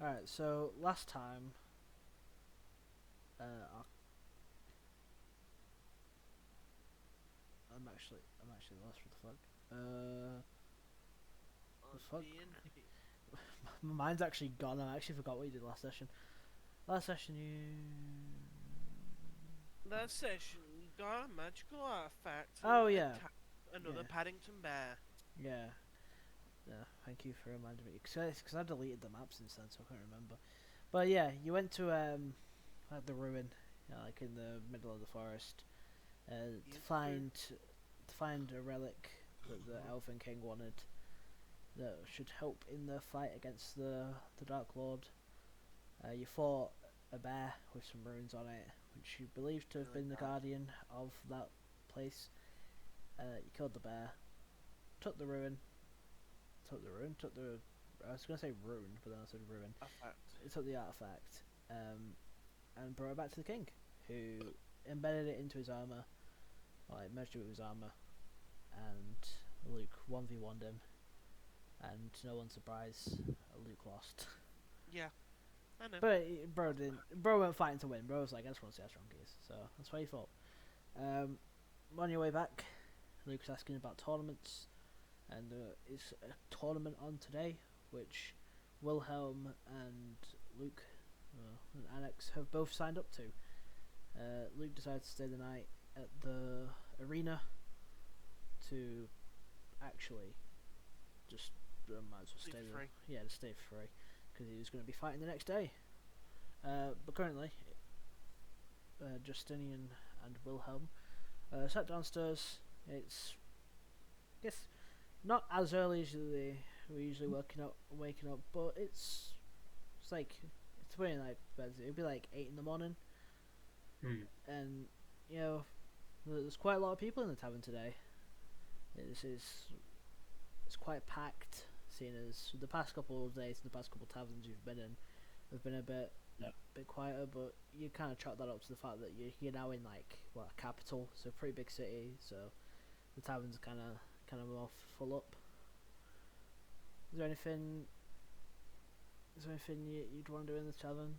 Alright, so last time, uh, I'm actually lost. What the fuck? The I'm fuck? being here. My mind's actually gone. I actually forgot what you did last session. Last session, That session, we got a magical artifact Oh and yeah, attacked another yeah, Paddington bear. yeah. Yeah, thank you for reminding me. Because I deleted the map since then, so I can't remember. But yeah, you went to like the ruin, like in the middle of the forest, to Yes, sir. find a relic that the Elfin King wanted that should help in the fight against the Dark Lord. You fought a bear with some runes on it, which you believed to have Really been the bad. guardian of that place. You killed the bear, took the ruin, took the. I was gonna say rune, but then I said ruin. Artifact. It took the artifact, and brought it back to the king, who embedded it into his armor, like merged it with his armor, and Luke 1v1'd him, and to no one's surprise, Luke lost. Yeah, I know. But bro That's didn't. bad. Bro weren't fighting to win. Bro was like, I just want to see how strong he is. So that's why he fought. Um, on your way back, Luke's asking about tournaments, and it's a tournament on today, which Wilhelm and Luke and Anax have both signed up to. Luke decided to stay the night at the arena to actually just might as well Sleep stay for there. free. Yeah, to stay for free because he was going to be fighting the next day. But currently, Justinian and Wilhelm sat downstairs. It's I guess not as early as we're usually waking up, but it's like it's pretty like it'd be like 8 in the morning, Hmm. and you know there's quite a lot of people in the tavern today. It's it's quite packed, seeing as the past couple of days, the past couple of taverns you've been in have been a Yeah. bit quieter, but you kind of chalk that up to the fact that you're now in like what a capital, so a pretty big city, so the taverns are kind of more full up. Is there anything? Is there anything you'd want to do in the tavern?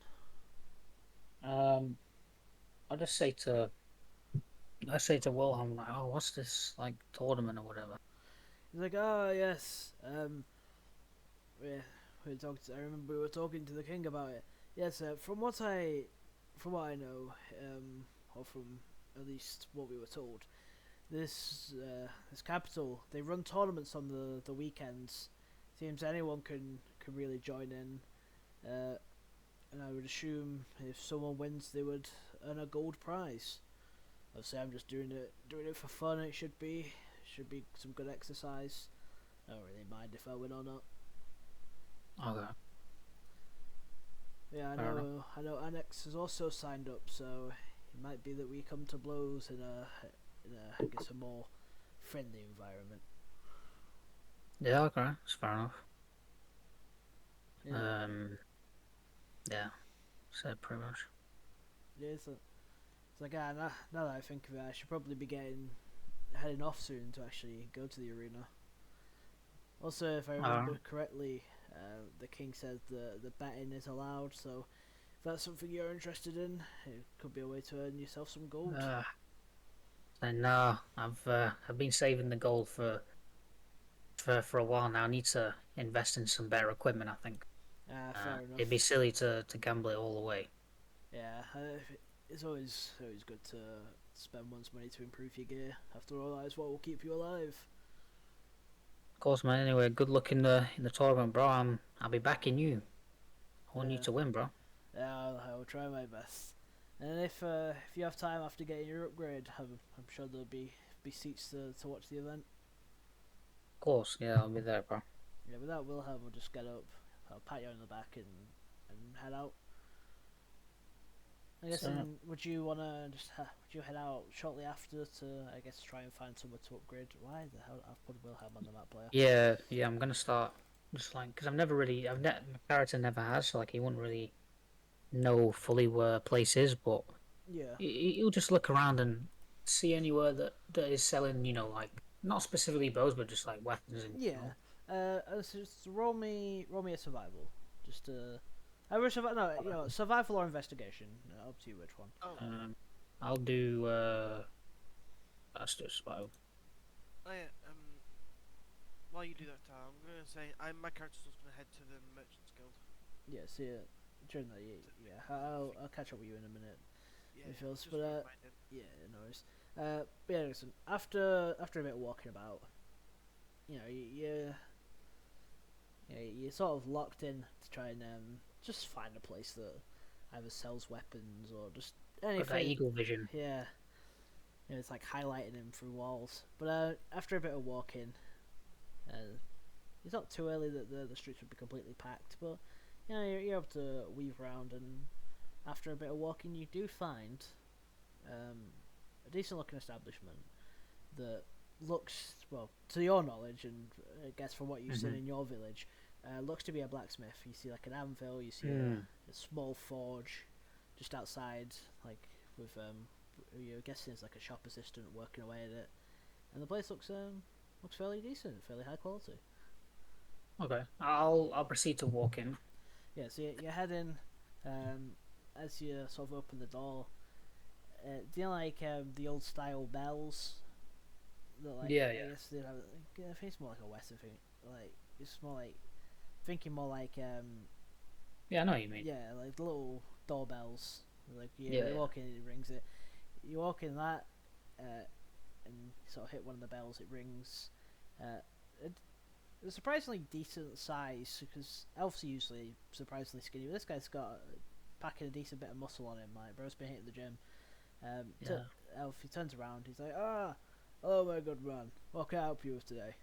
Um, I say to Wilhelm, like, oh, what's this like tournament or whatever? He's like, oh yes, yeah, I remember we were talking to the king about it. Yes, from what I know, or from at least what we were told, this capital they run tournaments on the weekends. Seems anyone can really join in, uh, and I would assume if someone wins, they would earn a gold prize. Obviously, I'm just doing it for fun. It should be some good exercise. I don't really mind if I win or not. Okay, Yeah, fair enough. I know Annex has also signed up, so it might be that we come to blows in a I guess a more friendly environment. Yeah, okay, it's fair enough. Yeah, Um, yeah, said pretty much. yeah. It's like now that I think of it, I should probably be getting heading off soon to actually go to the arena. Also, if I Uh, remember correctly, the king said the betting is allowed, so if that's something you're interested in, it could be a way to earn yourself some gold. uh, and I've been saving the gold for a while now. I need to invest in some better equipment. I think Fair it'd be enough. silly to gamble it all away. Yeah, it's always good to spend one's money to improve your gear. After all, that is what will keep you alive. Of course, man. Anyway, good luck in the tournament, bro. I'll be backing you. I want you Yeah, to win, bro. Of yeah, I'll try my best. And if you have time after getting your upgrade, I'm sure there'll be seats to watch the event. course, yeah, I'll be there, bro. Yeah, without Wilhelm, we'll just get up. I'll pat you on the back and head out. I guess. So And would you wanna would you head out shortly after to I guess try and find somewhere to upgrade? Why the hell I've put Wilhelm on the map player? yeah, I'm gonna start just like because my character never has, so like he wouldn't really know fully where a place is, but Yeah. he'll just look around and see anywhere that is selling, like not specifically bows, but just like weapons in Yeah. general. Just roll me a survival. Just. I wish no, survival or investigation. Up to you which one. Oh, I'll do let's do survival. oh yeah. While you do that, Tal, I'm gonna say my character's just gonna head to the Merchants Guild. Yeah, see it during that. Yeah, I'll catch up with you in a minute. Yeah, It feels, just but remind him. yeah, no worries. But yeah, listen. After a bit of walking about, you're sort of locked in to try and just find a place that either sells weapons or just Got that anything. eagle vision. Yeah, it's like highlighting him through walls. But after a bit of walking, it's not too early that the streets would be completely packed. But you're able to weave around, and after a bit of walking, you do find a decent looking establishment that looks, well, to your knowledge, and I guess from what you've seen in your village, looks to be a blacksmith. You see like an anvil, you see a small forge just outside, like with you're guessing it's like a shop assistant working away at it, and the place looks fairly decent, fairly high quality. Okay, I'll proceed to walk in. Yeah, so you're heading, as you sort of open the door. Do you know, like the old style bells? That, like, Yeah, I yeah. guess they have. I think it's more like a Western thing. Like it's more like thinking more like Yeah, I know what you mean. yeah, like the little doorbells. Like Yeah. you walk in, it rings it. You walk in that, and sort of hit one of the bells. It rings. It's a surprisingly decent size because elves are usually surprisingly skinny. But this guy's got packing a decent bit of muscle on him. Like bro's been hitting the gym. Yeah. Elf, he turns around. He's like, hello, my good man. What can I help you with today?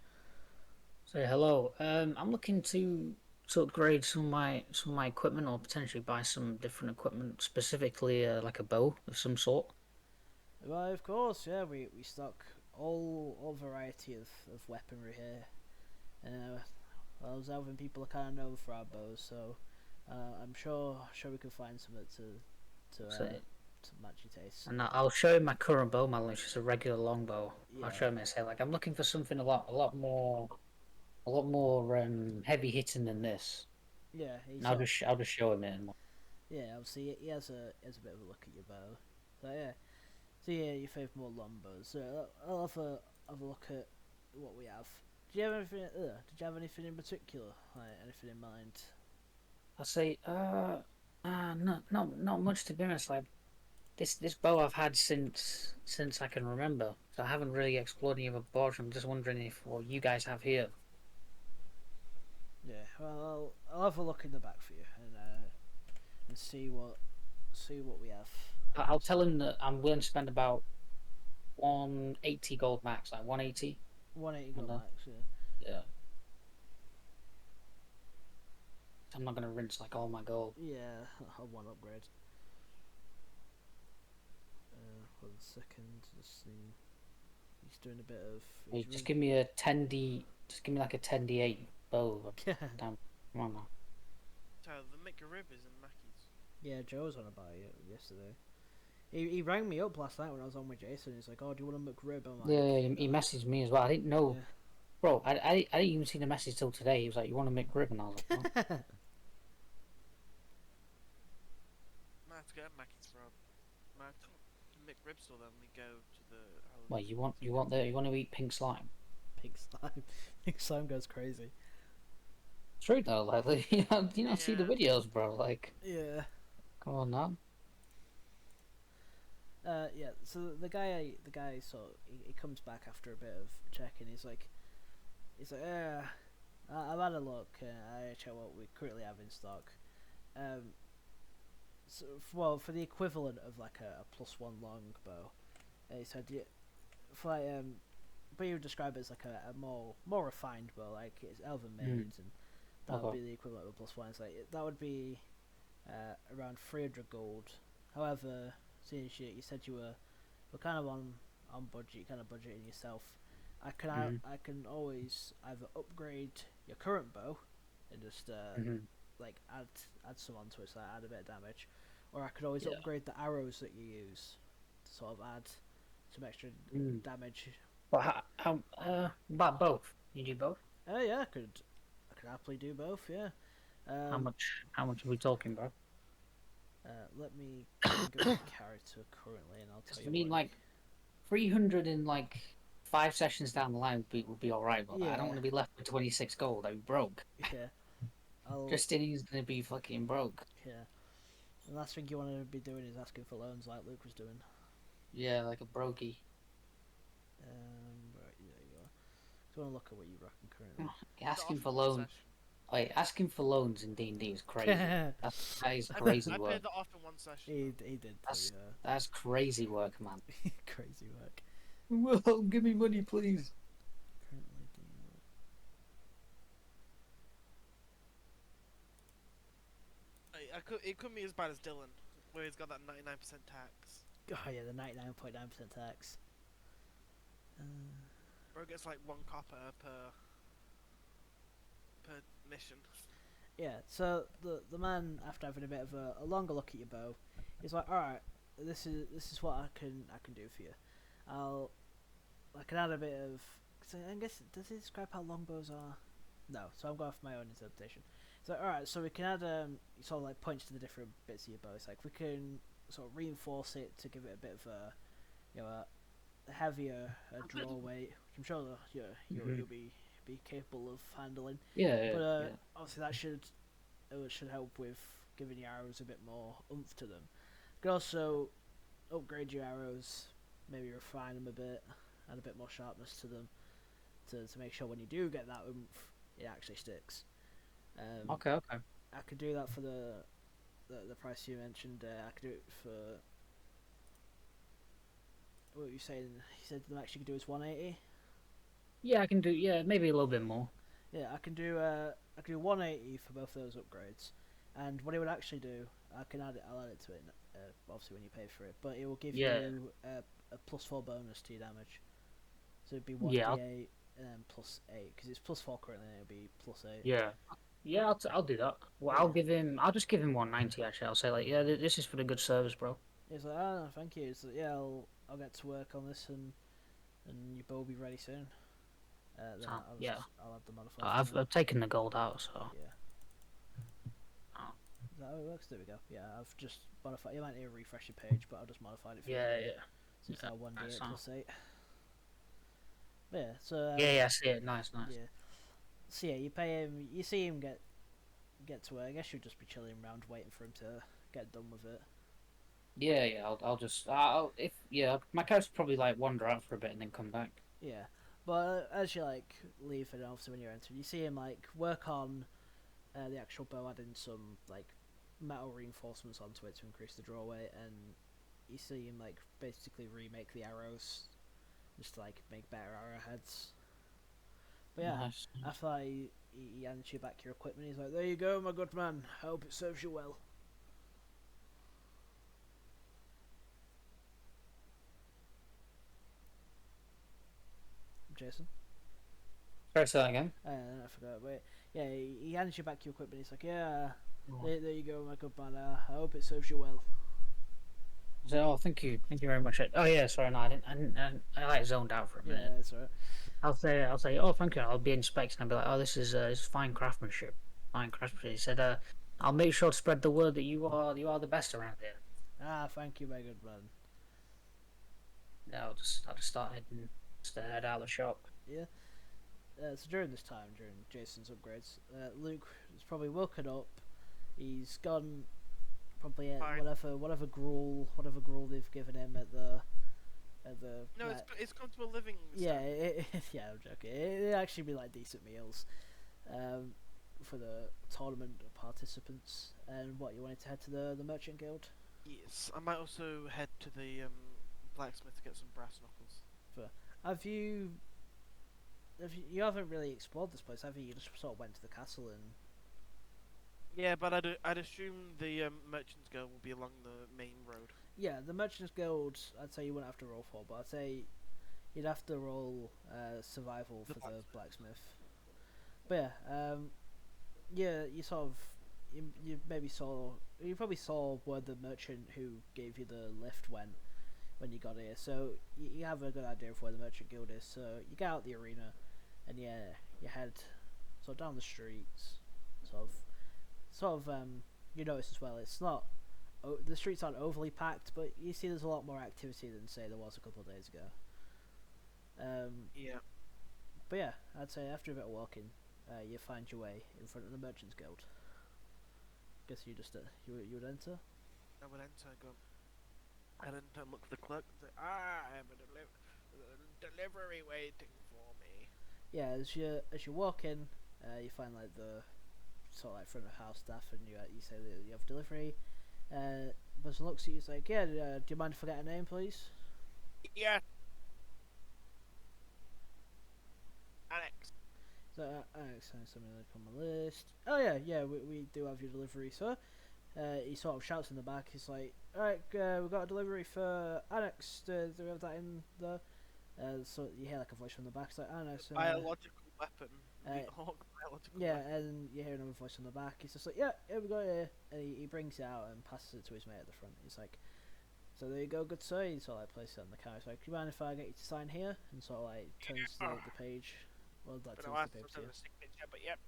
Say hello. I'm looking to upgrade some of my equipment, or potentially buy some different equipment, specifically like a bow of some sort. Well, of course, yeah. We stock all variety of weaponry here. Well, those elven people are kind of known for our bows, so I'm sure we can find something So, to match your taste. and I'll show him my current bow model, which is a regular longbow. Yeah, I'll show him and say like I'm looking for something a lot more heavy hitting than this. yeah. And I'll just show him it. Yeah. Obviously, he has a bit of a look at your bow. So yeah. So yeah, you favour more longbows. So I'll have a look at what we have. Do you have anything? Did you have anything in particular? Like anything in mind? I'll say not much to be honest. Like this bow I've had since I can remember. So I haven't really explored any other bows. I'm just wondering if what you guys have here. Yeah. Well, I'll have a look in the back for you and see what we have. I'll tell him that I'm willing to spend about 180 gold max, like 180. 180 gold max. Yeah. Yeah. I'm not gonna rinse like all my gold. Yeah. I'll one upgrade. 1 second. Let's see. He's doing a bit of. Hey, just give me a 10D. Just give me like a 10D8 bow. Damn, come on now. Tal, the McRib is in Mackey's. Yeah, Joe was on about it yesterday. He rang me up last night when I was on with Jason. He's like, "Oh, do you want a McRib?" I'm like, Yeah, he messaged me as well. I didn't know, Yeah. bro. I didn't even see the message till today. He was like, "You want a McRib?" And I was like, "Oh." Might have to go to Mackey's for might have to the McRib store then we go to the "Well, you want to eat pink slime?" Pink slime. Pink slime goes crazy. True though, like you know, see the Yeah. videos, bro. Like, Yeah. come on now. Yeah. So the guy he comes back after a bit of checking. He's like, I've had a look. I check what we currently have in stock. So for the equivalent of like a +1 longbow, he said, yeah, for like but you would describe it as like a more refined bow, like it's elven made, and that would be the equivalent of a +1. It's like that would be around 300 gold. However, since you said you were kind of on budget, kind of budgeting yourself, I can always either upgrade your current bow and just like add some onto it, so I add a bit of damage, or I could always upgrade the arrows that you use to sort of add some extra damage. But how about both? You do both? Yeah, I could happily do both. Yeah. How much? How much are we talking, bro? Let me bring up the character currently, and I'll tell 'Cause you I mean, what. like 300 in like 5 sessions down the line would be all right, but I don't Yeah, want to be left with 26 gold. I'm broke. yeah. I'll Justinian's gonna be fucking broke. yeah. The last thing you want to be doing is asking for loans like Luke was doing. Yeah, like a brokey. Right, there you go. So I want to look at what you reckon currently. Is it Asking off for in one loan. session? Wait, asking for loans in D&D is crazy. That is crazy I work. paid that off in one session. he did tell you That's crazy work, man. crazy work. Well, give me money, please. Currently doing It couldn't be as bad as Dylan, where he's got that 99% tax. oh yeah, the 99.9% tax. Bro gets like 1 copper per mission. Yeah, so the man, after having a bit of a longer look at your bow, he's like, all right, this is what I can do for you. I can add a bit of. So I guess does he describe how long bows are? No, so I'm going off my own interpretation. So all right, so we can add sort of like points to the different bits of your bow. It's like we can sort of reinforce it to give it a bit of a heavier draw weight, which I'm sure you'll be capable of handling. Yeah, But yeah. obviously that should help with giving your arrows a bit more oomph to them. You can also upgrade your arrows, maybe refine them a bit, add a bit more sharpness to them, to make sure when you do get that oomph, it actually sticks. Okay, okay. I could do that for the price you mentioned. I could do it for what were you saying? He said the max you could do is 180. Yeah, I can do. Yeah, maybe a little bit more. Yeah, I can do 180 for both those upgrades, and what it would actually do, I'll add it to it, obviously when you pay for it, but it will give Yeah, you a +4 bonus to your damage, so it'd be yeah, 1d8 and then +8 because it's +4 currently, and it'll be +8. yeah, yeah. I'll do that. Well, Yeah, I'll just give him 190. Actually, I'll say like, yeah, this is for the good service, bro. it's like no, thank you. It's like, yeah, I'll get to work on this and your bow will be ready soon. Then Yeah, I'll add the modifier from I've there. taken the gold out, so. Yeah. Oh. Is that how it works? There we go. Yeah, I've just modified. You might need to refresh your page, but I've just modified it for you. Yeah, yeah. So it's now 1d8 Nice, +8. But yeah, so yeah, yeah. I see it. Nice, nice. yeah. So yeah, you pay him. You see him get to work. I guess you'll just be chilling around waiting for him to get done with it. Yeah, yeah. I'll if yeah, my character probably like wander out for a bit and then come back. Yeah, but as you like leave, and obviously when you're entering, you see him like work on the actual bow, adding some like metal reinforcements onto it to increase the draw weight, and you see him like basically remake the arrows, just to, like make better arrowheads. But yeah, Nice. after that, he hands you back your equipment. He's like, "There you go, my good man. I hope it serves you well." Jason. Try say that again. I forgot. Wait, yeah, he hands you back your equipment. He's like, "Yeah, Oh. there you go, my good man. I hope it serves you well." So, oh, thank you very much. Oh yeah, sorry, no, I like zoned out for a minute. Yeah, that's alright. I'll say, oh, thank you. I'll be inspecting. I'll be like, oh, this is fine craftsmanship. Fine craftsmanship. He said, I'll make sure to spread the word that you are the best around here. Thank you, my good man. Yeah, I'll just start heading, just head out of the shop. Yeah. So during this time, during Jason's upgrades, Luke is probably woken up. He's gone, probably whatever gruel they've given him at the. No, it's comfortable living. Yeah, yeah, I'm joking. It'd actually be like decent meals, for the tournament participants. And what, you wanted to head to the merchant guild? Yes, I might also head to the blacksmith to get some brass knuckles. Have you? You haven't really explored this place, have you? You just sort of went to the castle and. Yeah, but I'd assume the merchant's guild will be along the main road. Yeah, the Merchants Guild, I'd say you wouldn't have to roll for, but I'd say you'd have to roll survival for the blacksmith. But yeah, you sort of, you probably saw where the merchant who gave you the lift went when you got here, so you have a good idea of where the Merchant Guild is. So you get out the arena, and yeah, you head sort of down the streets, sort of sort of you notice as well. It's not the streets aren't overly packed, but you see there's a lot more activity than say there was a couple of days ago. Yeah. But yeah, I'd say after a bit of walking, you find your way in front of the Merchants Guild. Guess you just you would enter. I would enter and go. I'd enter and look for the clerk and say, I have a delivery waiting for me. Yeah, as you walk in, you find like the sort of like front of house staff, and you say that you have delivery. Person looks at you, he's like, yeah, do you mind if I get a name, please? Yeah. Anax. So, Alex, something like on my list. Oh yeah, we do have your delivery, sir. He sort of shouts in the back. He's like, "Alright, we've got a delivery for Annex. Do we have that in there?" So you hear like a voice from the back. It's like, "Annex." Biological weapon. The uh, Hawk biological Yeah, weapon. and you hear another voice from the back. He's just like, "Yeah, we got it here." And he brings it out and passes it to his mate at the front. He's like, "So there you go, good sir." He sort of like places it on the counter. He's like, "Do you mind if I get you to sign here?" And sort of like turns the page. Well, that But turns I the asked paper to for you. the signature, but yep.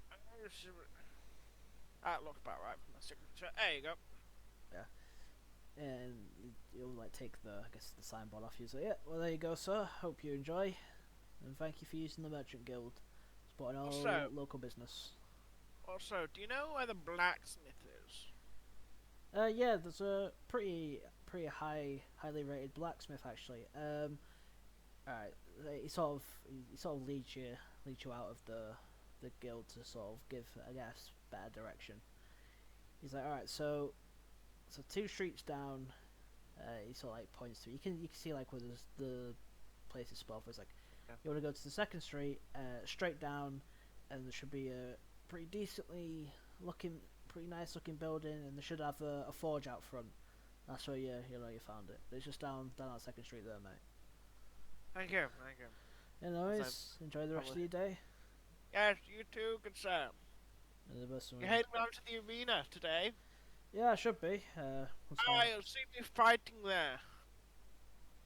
That looks about right for my signature. There you go. And you'll like take the the signboard off you. So yeah, well there you go, sir. Hope you enjoy, and thank you for using the Merchant Guild, supporting all Also- local business. Also, do you know where the blacksmith is? Yeah, there's a pretty highly rated blacksmith actually. Alright, he sort of leads you out of the guild to sort of give better direction. He's like, alright, so 2 streets down. He sort of like points to. You can see like where the place is spelled. It's like you want to go to the second street, straight down, and there should be a pretty nice looking building, and they should have a forge out front. That's where you found it. It's just down that second street there, mate. Thank you. Anyways, enjoy the rest of your day. Yes, you too, good sir. And the person You're heading down to the arena today. Yeah, I should be. You'll see me fighting there.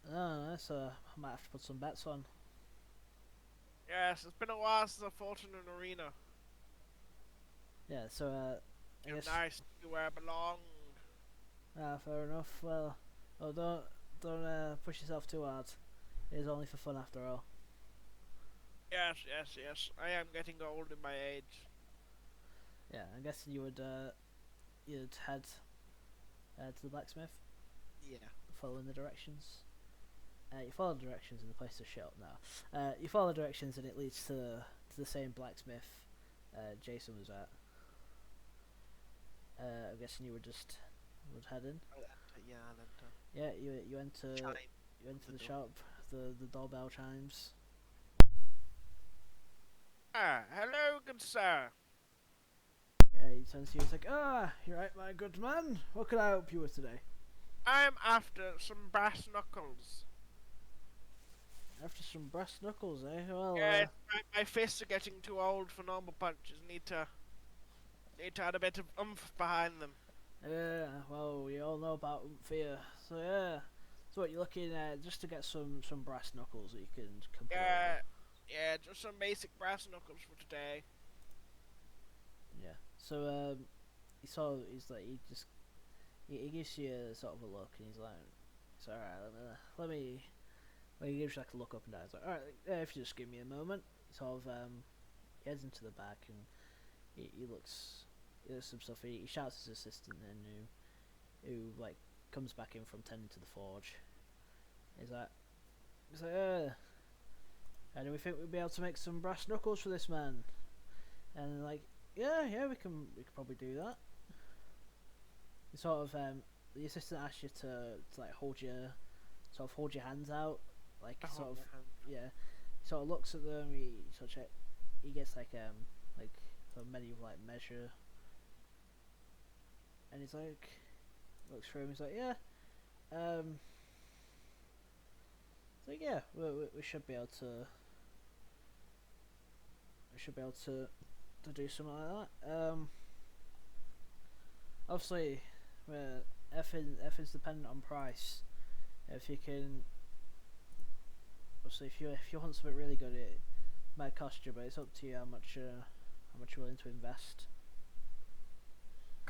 Oh, nice. I might have to put some bets on. Yes, it's been a while since I fought in an arena. Yeah, so I You're guess. nice to where I belong. Fair enough. Well, don't push yourself too hard. It is only for fun after all. Yes. I am getting old in my age. Yeah, I'm guessing you'd head to the blacksmith, Yeah. following the directions. You follow the directions and the place is shut up now. You follow the directions and it leads to the same blacksmith Jason was at. I'm guessing you would head in. Yeah, I'll enter. Yeah, you enter the the door. shop. The doorbell chimes. Hello, good sir. Yeah, he turns to you. He's like, you're right, my good man. What can I help you with today? I'm after some brass knuckles. After some brass knuckles, eh? Well, Yes, my fists are getting too old for normal punches. Need to add a bit of oomph behind them. yeah. Well, we all know about Phaia. So yeah. So what you're looking at just to get some brass knuckles that you can compare. Yeah, just some basic brass knuckles for today. Yeah. So he gives you a sort of a look and he's like, it's alright. Let me. Well, he gives you like a look up and down. He's like, alright, if you just give me a moment. Sort of he heads into the back and he looks some stuff. He shouts his assistant in who like comes back in from tending to the forge. He's like, do we think we'd be able to make some brass knuckles for this man? And like, yeah, we can probably do that. Sort of the assistant asks you to like hold your hands out, like sort of yeah. He sort of looks at them. He sort of he gets like sort of many like measure, and he's like looks through him. He's like, yeah, so yeah, we should be able to. To do something like that. Obviously, everything's dependent on price. If you can, obviously, if you want something really good, it might cost you, but it's up to you how much you're willing to invest.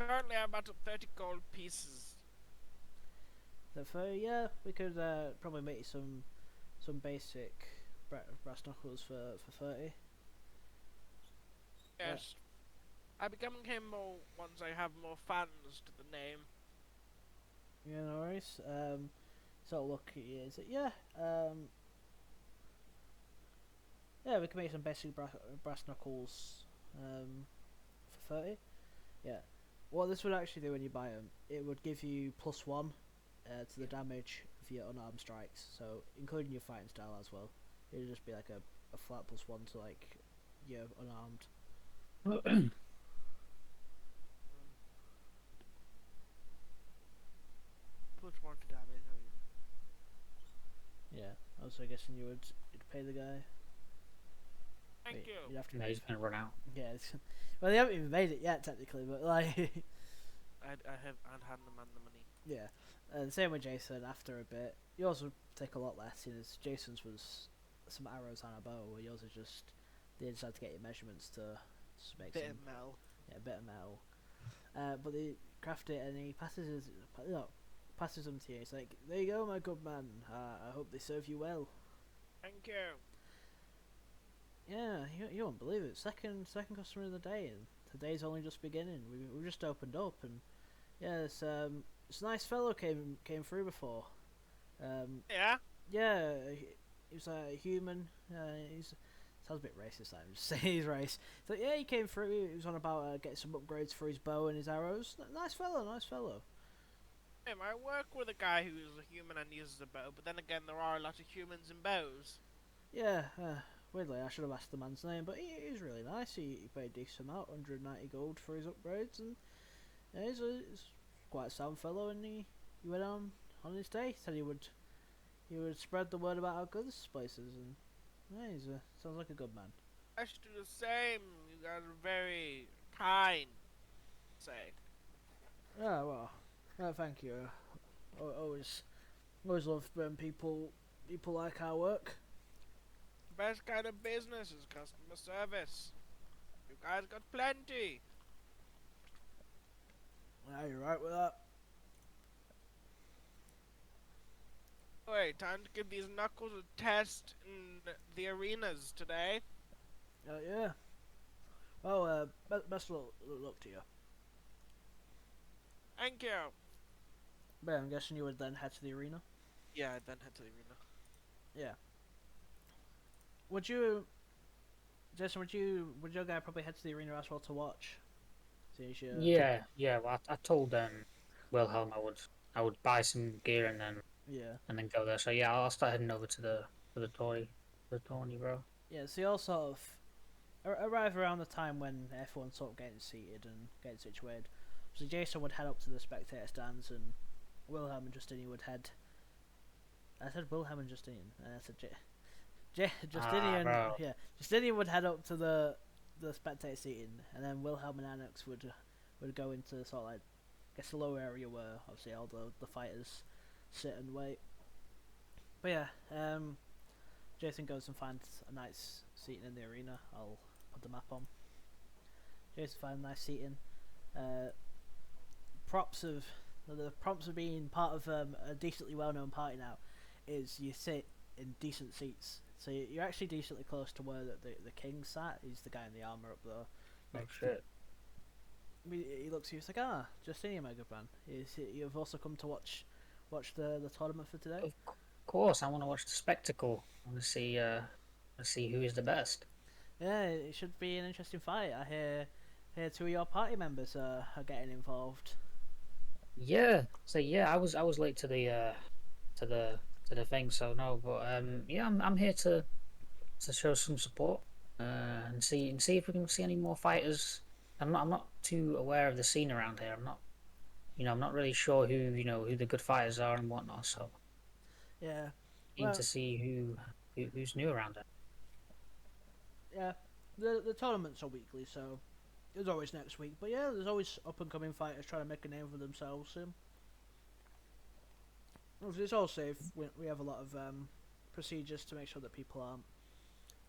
currently I'm about 30 gold pieces. So yeah, we could probably make you some basic brass knuckles for 30. Yes. I become him more once I have more fans to the name. Yeah, no worries. So look, is it? Yeah. Yeah, we can make some basic brass knuckles. For 30. Yeah. What this would actually do when you buy them, it would give you +1 to the damage of your unarmed strikes. So including your fighting style as well. It would just be like a flat +1 to like your unarmed. +1 to damage. Yeah. Also, guessing you'd pay the guy. Thank you. You'd have to. No, he's gonna run out. Yeah. Well, they haven't even made it yet, technically, but like. I'd hand the man the money. Yeah. Same with Jason. After a bit, yours would take a lot less. You know, Jason's was some arrows and a bow, where yours is just they decided to get your measurements to make Bit some of metal. a bit of metal. But they craft it and he passes them to you. It's like, there you go, my good man. I hope they serve you well. Thank you. Yeah, you won't believe it. Second customer of the day, and today's only just beginning. We just opened up, and yeah, this nice fellow came through before. Yeah. Yeah, he was a human. He's sounds a bit racist. I'm just saying his race. So yeah, he came through. He was on about getting some upgrades for his bow and his arrows. Nice fellow, nice fellow. I work with a guy who is a human and uses a bow, but then again, there are a lot of humans and bows. Yeah, weirdly, I should have asked the man's name, but he's really nice. He paid a decent amount, 190 gold for his upgrades, and yeah, he's quite a sound fellow. And he went on his day. Said he would spread the word about how good this place is, and yeah, sounds like a good man. I should do the same. You guys are very kind. Say. Yeah, well, thank you. Always love when people like our work. The best kind of business is customer service. You guys got plenty. Yeah, you're right with that. Wait, time to give these knuckles a test in the arenas today. Yeah. Well, best luck to you. Thank you. But yeah, I'm guessing you would then head to the arena. Yeah, then head to the arena. Yeah. Would you, Jason? Would your guy probably head to the arena as well to watch? Yeah. Well, I told Wilhelm I would buy some gear and then go there. So yeah, I'll start heading over to the tourney, bro. Yeah. So you all sort of arrive around the time when everyone's sort of getting seated and getting situated. So Jason would head up to the spectator stands, and Wilhelm and Justinian would head. I said Wilhelm and Justinian, and I said Justinian. Yeah, Justinian would head up to the spectator seating, and then Wilhelm and Anax would go into sort of like, I guess, the lower area where obviously all the fighters sit and wait. But yeah, Jason goes and finds a nice seating in the arena. I'll put the map on. Jason finds a nice seating. The prompts of being part of a decently well-known party now is you sit in decent seats. So you're actually decently close to where the king sat. He's the guy in the armor up there. Oh shit. He looks at you, he's like, Justinian, my good man. You've also come to watch the tournament for today? Of course, I want to watch the spectacle. I want to see who is the best. Yeah, it should be an interesting fight. I hear two of your party members are getting involved. Yeah. So yeah, I was late to the thing, so no, but yeah, I'm here to show some support and see if we can see any more fighters. I'm not too aware of the scene around here. I'm not really sure who the good fighters are and whatnot. So yeah, keen to see who's new around here. Yeah, the tournaments are weekly, so there's always next week. But yeah, there's always up and coming fighters trying to make a name for themselves. Obviously, it's all safe. We have a lot of procedures to make sure that people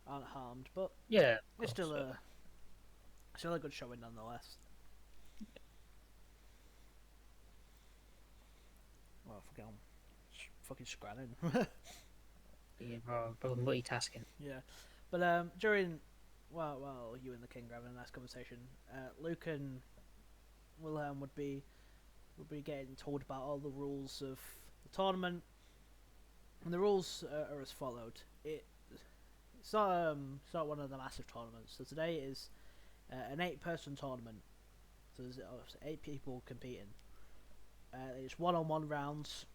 aren't harmed. But Yeah, it's still a good showing nonetheless. fucking scranning. Yeah, bro, multitasking. Yeah, but during while you and the king are having a nice conversation, Luke and Wilhelm would be getting told about all the rules of the tournament, and the rules are as followed. It's not one of the massive tournaments. So today is an 8-person tournament. So there's 8 people competing. It's one-on-one rounds.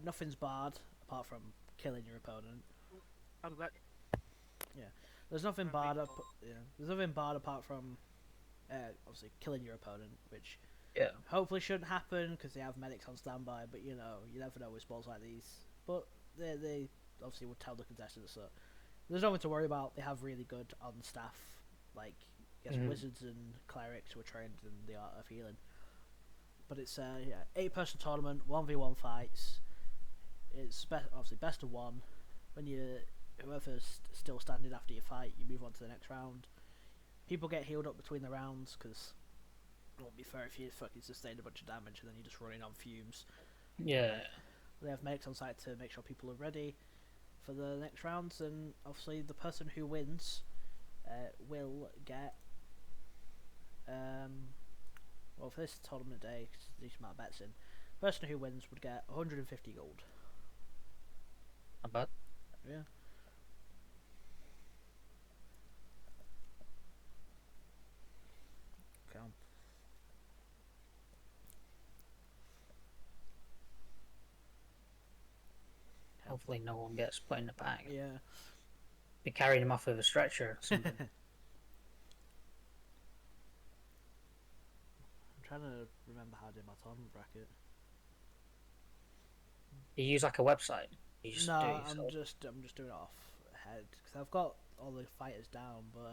Nothing's barred apart from killing your opponent. How did that? There's nothing That barred makes there's nothing barred apart from obviously killing your opponent, which Yeah. hopefully shouldn't happen because they have medics on standby. But you never know with sports like these. But they obviously would tell the contestants that there's nothing to worry about. They have really good on staff, like wizards and clerics who are trained in the art of healing. But it's 8-person tournament, 1v1 fights. It's obviously best of 1. When whoever's still standing after your fight, you move on to the next round. People get healed up between the rounds because it won't be fair if you fucking sustained a bunch of damage and then you're just running on fumes. Yeah. They have medics on site to make sure people are ready for the next rounds, and obviously the person who wins will get well, for this tournament day, cause these amount of bets in, the person who wins would get 150 gold. Not bad. Yeah. Okay. Hopefully no one gets put in the bag. Yeah. Be carrying him off with a stretcher or something. I'm trying to remember how I did my tournament bracket. You use like a website. You just do No, it I'm yourself. just doing it off head because I've got all the fighters down, but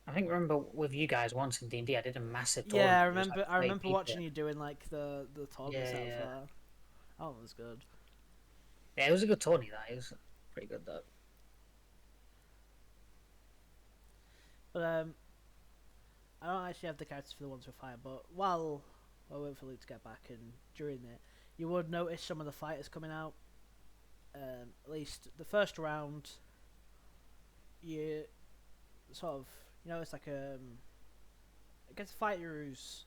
I think remember with you guys once in D&D, I did a massive yeah, I tournament. It was, remember. like, I 30 remember people. watching you doing like the tournament Yeah, setup yeah. for that. That one was good. Yeah, it was a good tourney. That it was pretty good though. But I don't actually have the characters for the ones with fire. But while I wait for Luke to get back, and during it, you would notice some of the fighters coming out. At least the first round, you sort of it's like against a fighter who's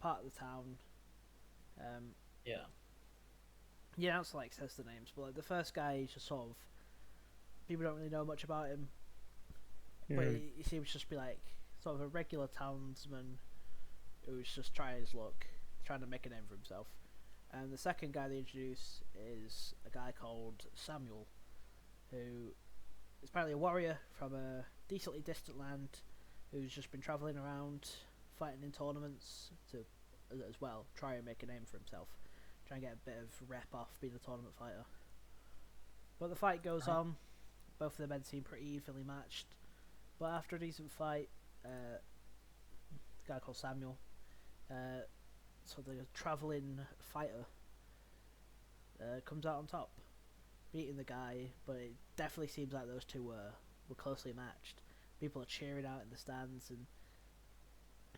part of the town. Yeah. Yeah, it's like says the names, but like the first guy is just sort of people don't really know much about him, but he seems just to be like sort of a regular townsman who's just trying his luck, trying to make a name for himself. And the second guy they introduce is a guy called Samuel, who is apparently a warrior from a decently distant land who's just been travelling around fighting in tournaments to as well try and make a name for himself, try and get a bit of rep off being a tournament fighter. But the fight goes on. Both of the men seem pretty evenly matched, but after a decent fight, a guy called Samuel, so the travelling fighter, comes out on top, beating the guy. But it definitely seems like those two were closely matched. People are cheering out in the stands, and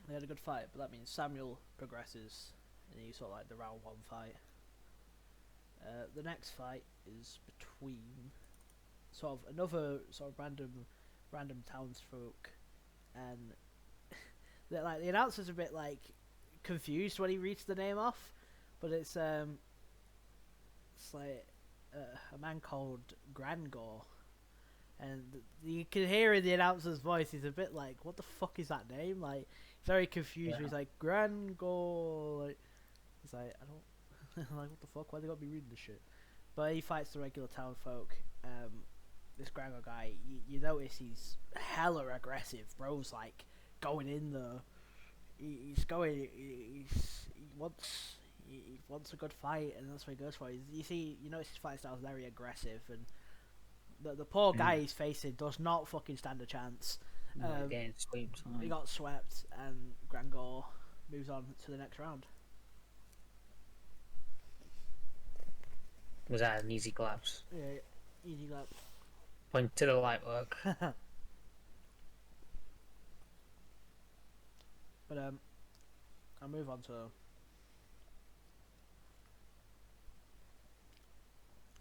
they had a good fight. But that means Samuel progresses, and he's sort of like the round 1 fight. The next fight is between sort of another sort of random townsfolk, and the announcer's a bit like confused when he reads the name off, but it's like a man called Grangor, and you can hear in the announcer's voice he's a bit like, what the fuck is that name? Like very confused. Yeah. He's like Grangor, like he's like, I don't like, what the fuck, why they gotta be reading this shit? But he fights the regular town folk. This Grangor guy, you notice he's hella aggressive. Bro's like going in there. He wants a good fight, and that's what he goes for. You notice his fight style is very aggressive, and the poor guy he's facing does not fucking stand a chance. Getting swept. He got swept, and Grangor moves on to the next round. Was that an easy collapse? Yeah, easy clap. Point to the light work. But I'll move on to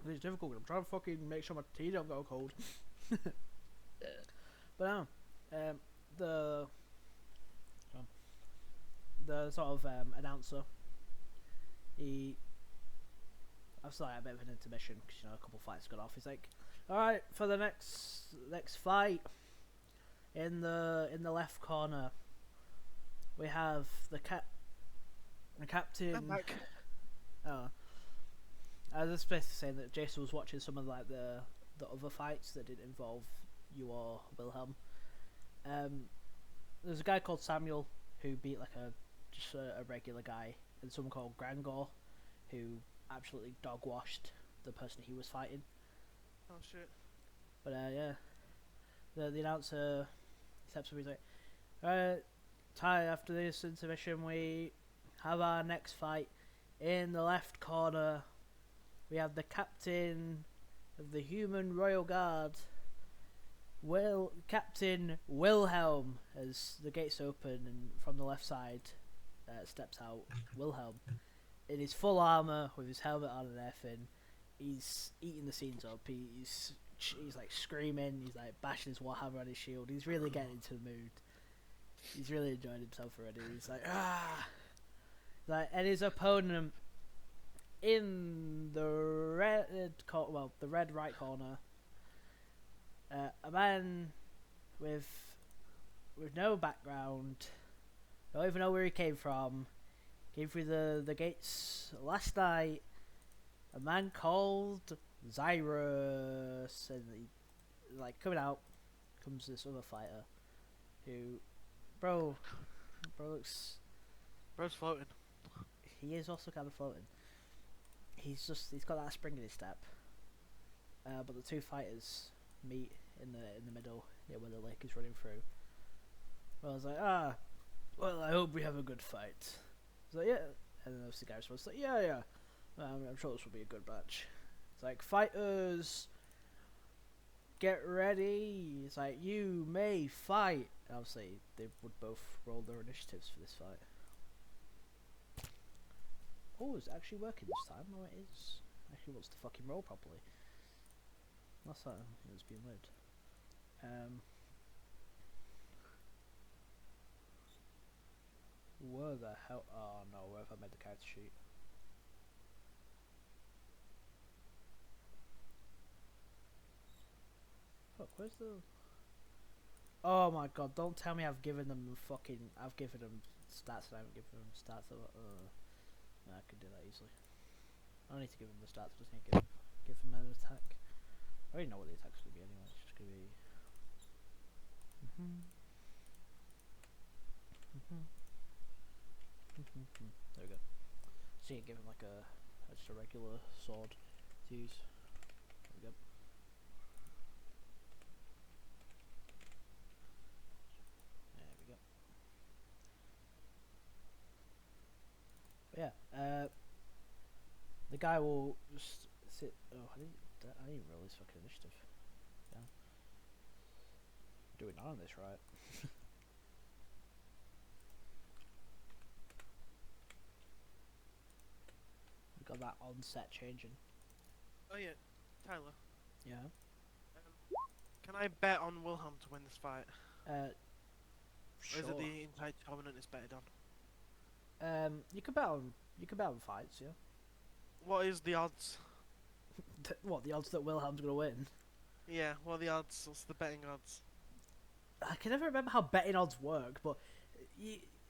It's difficult. I'm trying to fucking make sure my tea don't go cold. But no, the the sort of announcer, I've started a bit of an intermission because a couple fights got off. He's like, "All right, for the next fight, in the left corner, we have the captain." I'm back. Oh, I was just basically saying that Jason was watching some of like the other fights that didn't involve you or Wilhelm. There's a guy called Samuel who beat like a regular guy, and someone called Grangor who absolutely dog washed the person he was fighting. Oh shit. But yeah, the announcer steps up. He's like, "Alright, Ty. After this intermission, we have our next fight. In the left corner, we have the captain of the Human Royal Guard, Captain Wilhelm." As the gates open, and from the left side steps out Wilhelm in his full armor with his helmet on and everything. He's eating the scenes up. He's like screaming. He's like bashing his warhammer on his shield. He's really getting into the mood. He's really enjoying himself already. He's like, ah. And his opponent in the the red right corner, a man with no background, don't even know where he came from, came through the gates last night. A man called Zyrus, and coming out comes this other fighter, who, bro looks. Bro's floating. He is also kind of floating. He's got that spring in his step. But the two fighters meet in the middle, where the lake is running through. Well, I was like, well, I hope we have a good fight. I was like, yeah. And then the guy responds like, yeah. I'm sure this will be a good match. It's like, fighters, get ready. It's like, you may fight. And obviously, they would both roll their initiatives for this fight. Oh, it's actually working this time. No, it is. Actually wants to fucking roll properly. Last time it was being weird. Where the hell? Oh no, where have I made the character sheet? Fuck, where's the... Oh my god, don't tell me I've given them stats and I haven't given them stats. No, I could do that easily. I don't need to give them the stats, I just need to give them an attack. I already know what the attack's going to be anyway, it's just going to be... There we go. So you can give him like just a regular sword to use. There we go. There we go. But yeah, the guy will just sit. Oh, I didn't roll his fucking initiative. Yeah, doing none of this right. We got that onset changing. Oh yeah, Tyler. Yeah. Can I bet on Wilhelm to win this fight? Sure. Or is it the entire tournament is betted on? You can bet on fights, yeah. What is the odds? What, the odds that Wilhelm's gonna win? Yeah, what are the odds? What's the betting odds? I can never remember how betting odds work, but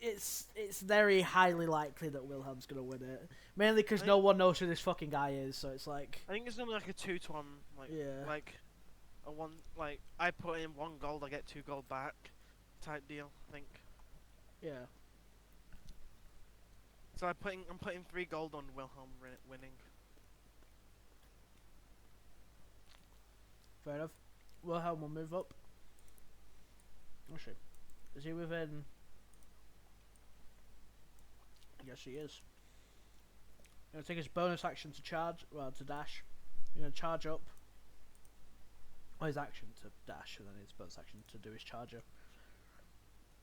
it's very highly likely that Wilhelm's gonna win it. Mainly because no one knows who this fucking guy is, so it's like... I think it's only like a 2-1, yeah. like a one, like I put in 1 gold, I get 2 gold back, type deal. I think. Yeah. So I'm putting 3 gold on Wilhelm winning. Fair enough. Wilhelm will move up. Oh shit. Is he within... Yes, he is. He's gonna take his bonus action to charge, to dash. He's gonna charge up. Or his action to dash, and then his bonus action to do his charger.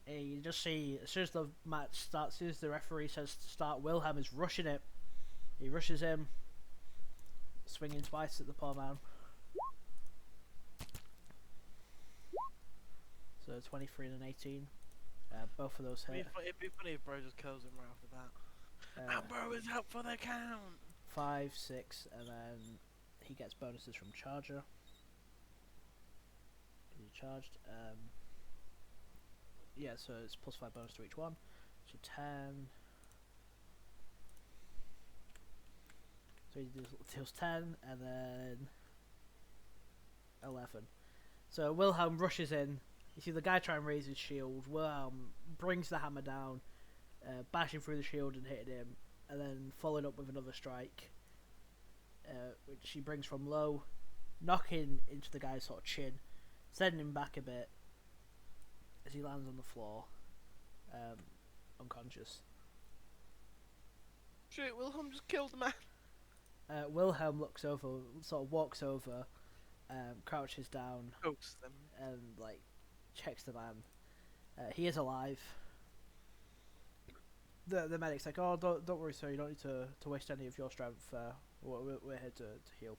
And you just see, as soon as the match starts, as soon as the referee says to start, Wilhelm is rushing it. He rushes him. swinging twice at the poor man. So 23 and an 18. Both of those hit. It'd be funny if bro just kills him right after that. And bro is out for the count. 5, 6, and then he gets bonuses from Charger. He charged. Yeah, so it's +5 bonus to each one. So 10. So he deals 10, and then 11. So Wilhelm rushes in. You see the guy try and raise his shield. Wilhelm brings the hammer down, bashing through the shield and hitting him, and then followed up with another strike, which he brings from low, knocking into the guy's sort of chin, sending him back a bit as he lands on the floor, unconscious. Shit, Wilhelm just killed the man. Wilhelm looks over, sort of walks over, crouches down, Ghosts them. and like checks the man. He is alive. The medic's like, oh, don't worry, sir. You don't need to waste any of your strength. We're here to heal.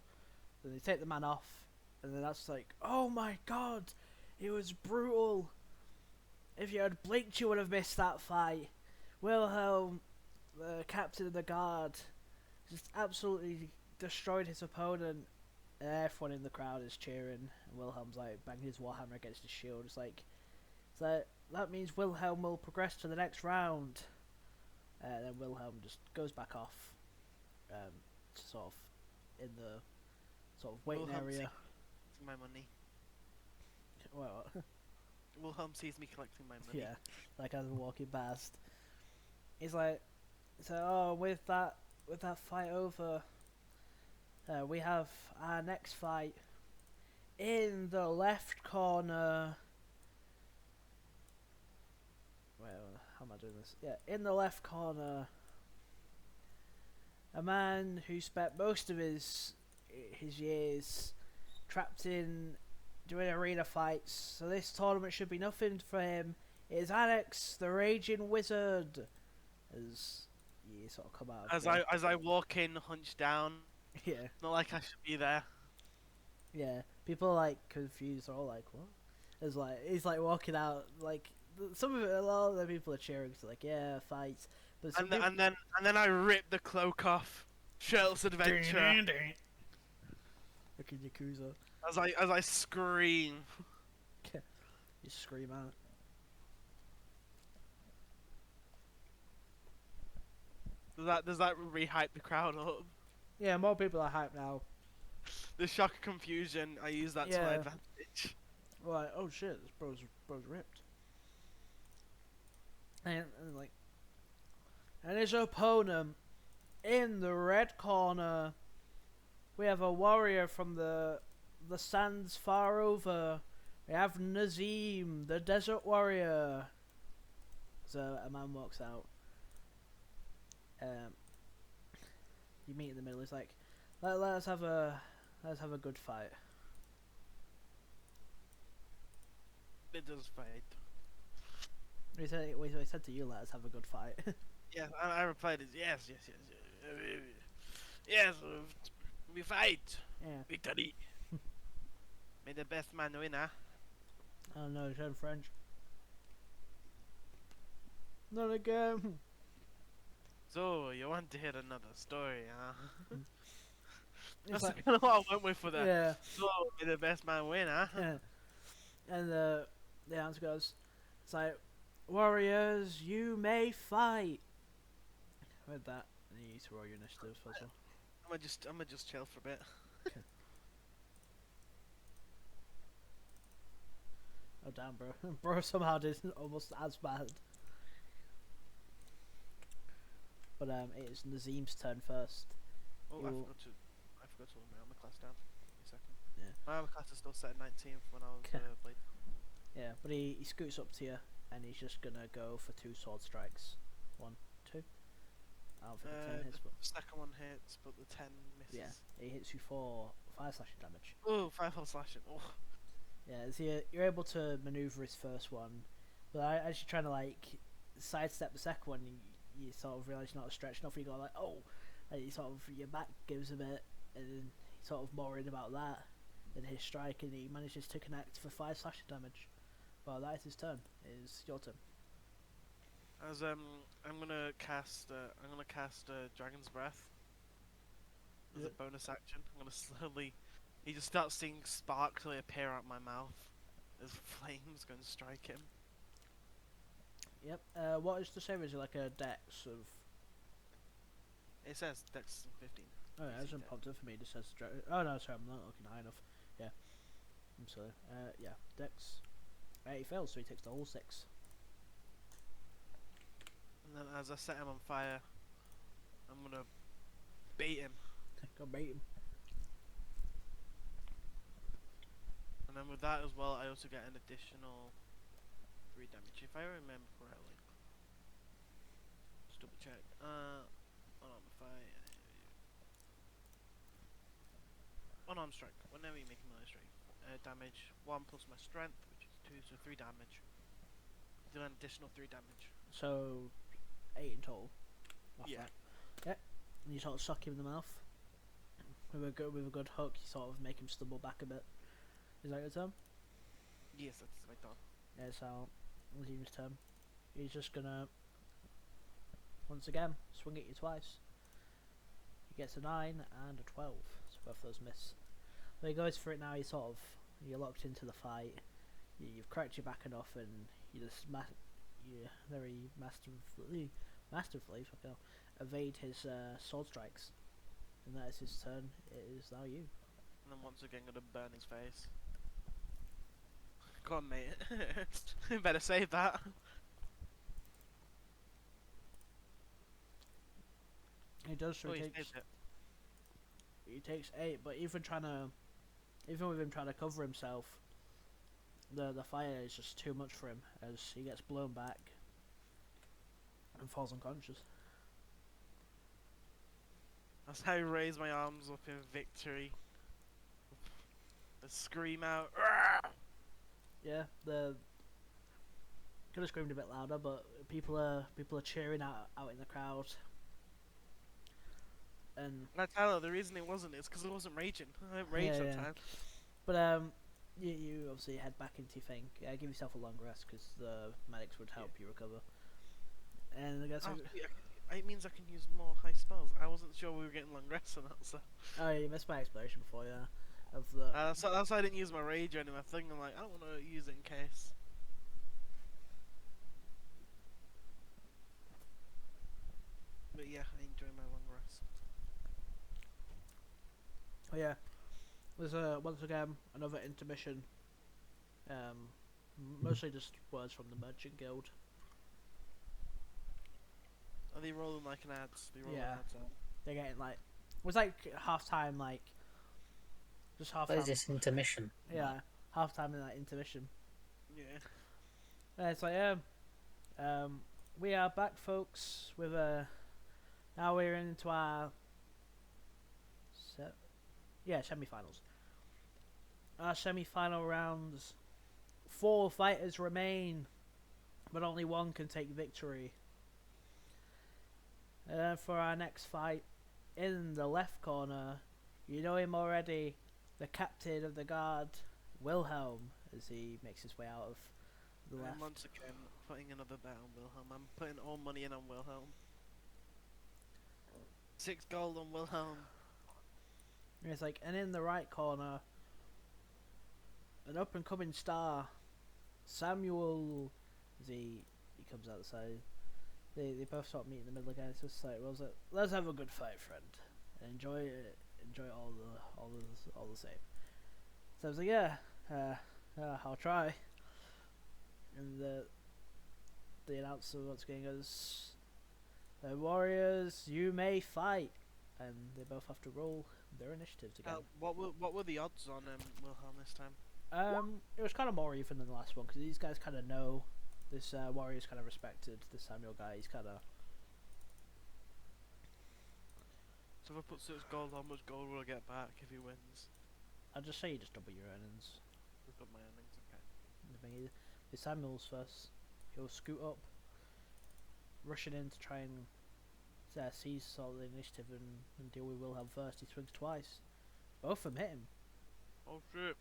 Then they take the man off, and then that's like, oh my god, it was brutal. If you had blinked, you would have missed that fight. Wilhelm, the captain of the guard, just absolutely destroyed his opponent. And everyone in the crowd is cheering, and Wilhelm's like banging his warhammer against his shield. It's like that means Wilhelm will progress to the next round. Then Wilhelm just goes back off, sort of in the sort of waiting Wilhelm area. sees my money. Well, Wilhelm sees me collecting my money. yeah, like as I'm walking past, he's like, so oh, with that fight over, we have our next fight in the left corner. Well, how am I doing this? Yeah, in the left corner, a man who spent most of his years trapped in doing arena fights, so this tournament should be nothing for him. It is Anax, the Raging Wizard. As you sort of come out. As I walk in, hunched down. Yeah. Not like I should be there. Yeah. People are like confused. They're all like, what? It's like he's like walking out. Like some of it, a lot of the people are cheering. So like, yeah, fights. But And then I rip the cloak off. Shirtless adventure. Looking Yakuza. As I scream. You scream out. Does that re-hype the crowd up? Yeah, more people are hyped now. The shock and confusion, I use that to my Yeah. advantage. Like, oh shit, this bro's ripped. And like, and his opponent in the red corner, we have a warrior from the sands far over. We have Nazim, the desert warrior. So a man walks out. You meet in the middle. He's like, let's have a good fight. It does fight. He said to you, let's have a good fight. Yeah, I replied, yes. Yes, we fight. Yeah. Victory. May the best man win, huh? I don't know, in French. Not again. So, you want to hear another story, huh? It's That's like, kind of what I went with for that. yeah. So, may the best man win, huh? Yeah. And the answer goes, it's like, warriors, you may fight. With that, you need to roll your initiative first one. I'm gonna just chill for a bit. Okay. Oh damn, bro! Bro somehow did almost as bad. But it is Nazim's turn first. Oh, I forgot to hold my armor class down. Give me a second. Yeah. My armor class is still set at 19 when I was Okay. played. Yeah, but he scoots up to you and he's just gonna go for 2 sword strikes. 1, 2. I don't think the 10 hits, but The second one hits, but the 10 misses. yeah, he hits you for 5 slashing damage. Oh, 5 health slashing. Oh. Yeah, so you're able to maneuver his first one, but as you're trying to like sidestep the second one, you sort of realise you're not stretched enough. You go like, oh, like you sort of your back gives a bit, and then he's sort of more worried about that than his strike, and he manages to connect for 5 slashing damage. Well, that is his turn. It is your turn. As I'm gonna cast Dragon's Breath as Yep. a bonus action. I'm gonna slowly. He just starts seeing sparks appear out my mouth as flames going to strike him. Yep. What is the save? Is it like a dex of? It says Dex 15. Oh, it hasn't popped up for me. It just says. Oh no, sorry, I'm not looking high enough. Yeah. I'm sorry. Yeah. Dex. He fails, so he takes the whole 6. And then as I set him on fire, I'm gonna bait him. Go bait him. And then with that as well, I also get an additional 3 damage, if I remember correctly. Just double check. Unarmed fire. Unarmed strike. Whenever you make a melee strike, damage 1 plus my strength, which is 2, so 3 damage. Do an additional 3 damage. So 8 in total. Off Yeah. that. Yeah. And you sort of suck him in the mouth with a good hook. You sort of make him stumble back a bit. Is that your turn? Yes, that's my turn. Yeah. So Lazim's turn. He's just gonna once again swing at you twice. He gets a 9 and a 12. So both those miss. So he goes for it now. You're locked into the fight. You've cracked your back enough, and you just very masterfully evade his sword strikes, and that is his turn. It is now you. And then once again, gonna burn his face. Go on, mate. Better save that. He does. So Oh, he he takes. saved it. He takes 8, but even with him trying to cover himself, the fire is just too much for him as he gets blown back and falls unconscious. That's how I raise my arms up in victory. I scream out. "Arrgh!" Yeah, the could have screamed a bit louder, but people are cheering out in the crowd. And And I tell her the reason it wasn't is because I wasn't raging. I don't rage Yeah, yeah. sometimes. but you obviously head back into your thing. Give yourself a long rest because the medics would help you recover. And I guess Oh, it means I can use more high spells. I wasn't sure we were getting long rests on that, so you missed my exploration before, yeah. Of the that's why I didn't use my rage or anything. I'm like, I don't want to use it in case. But yeah, I enjoy my long rest. oh yeah, there's once again another intermission. Mostly just words from the Merchant Guild. Are they rolling like an ads? They rolling Yeah. ads out. They're getting like it was like half time, like just half What time. is this intermission? Yeah, half time in that intermission. Yeah. It's like we are back, folks. With now we're into our semi-finals. Our semi-final rounds. 4 fighters remain, but only one can take victory. For our next fight, in the left corner, you know him already, the captain of the guard, Wilhelm, as he makes his way out of the left. I'm once again putting another bet on Wilhelm. I'm putting all money in on Wilhelm. 6 gold on Wilhelm. And it's like, and in the right corner, an up and coming star, Samuel. As he comes out the side, they both sort of meet in the middle again. It's just like, well, let's have a good fight, friend, and enjoy all the same. So I was like, yeah, I'll try. And the announcer once again goes, warriors, you may fight, and they both have to roll their initiatives again. What were the odds on Wilhelm this time? It was kind of more even than the last one because these guys kind of know this warrior's kind of respected. This Samuel guy, he's kind of. So if I put 6 gold, how much gold will I get back if he wins? I'll just say you just double your earnings. Look up my earnings, okay. The thing is, with Samuel's first, he'll scoot up, rushing in to try and seize all the initiative and deal with Wilhelm first. He swings twice. Both of them hit him Oh shit.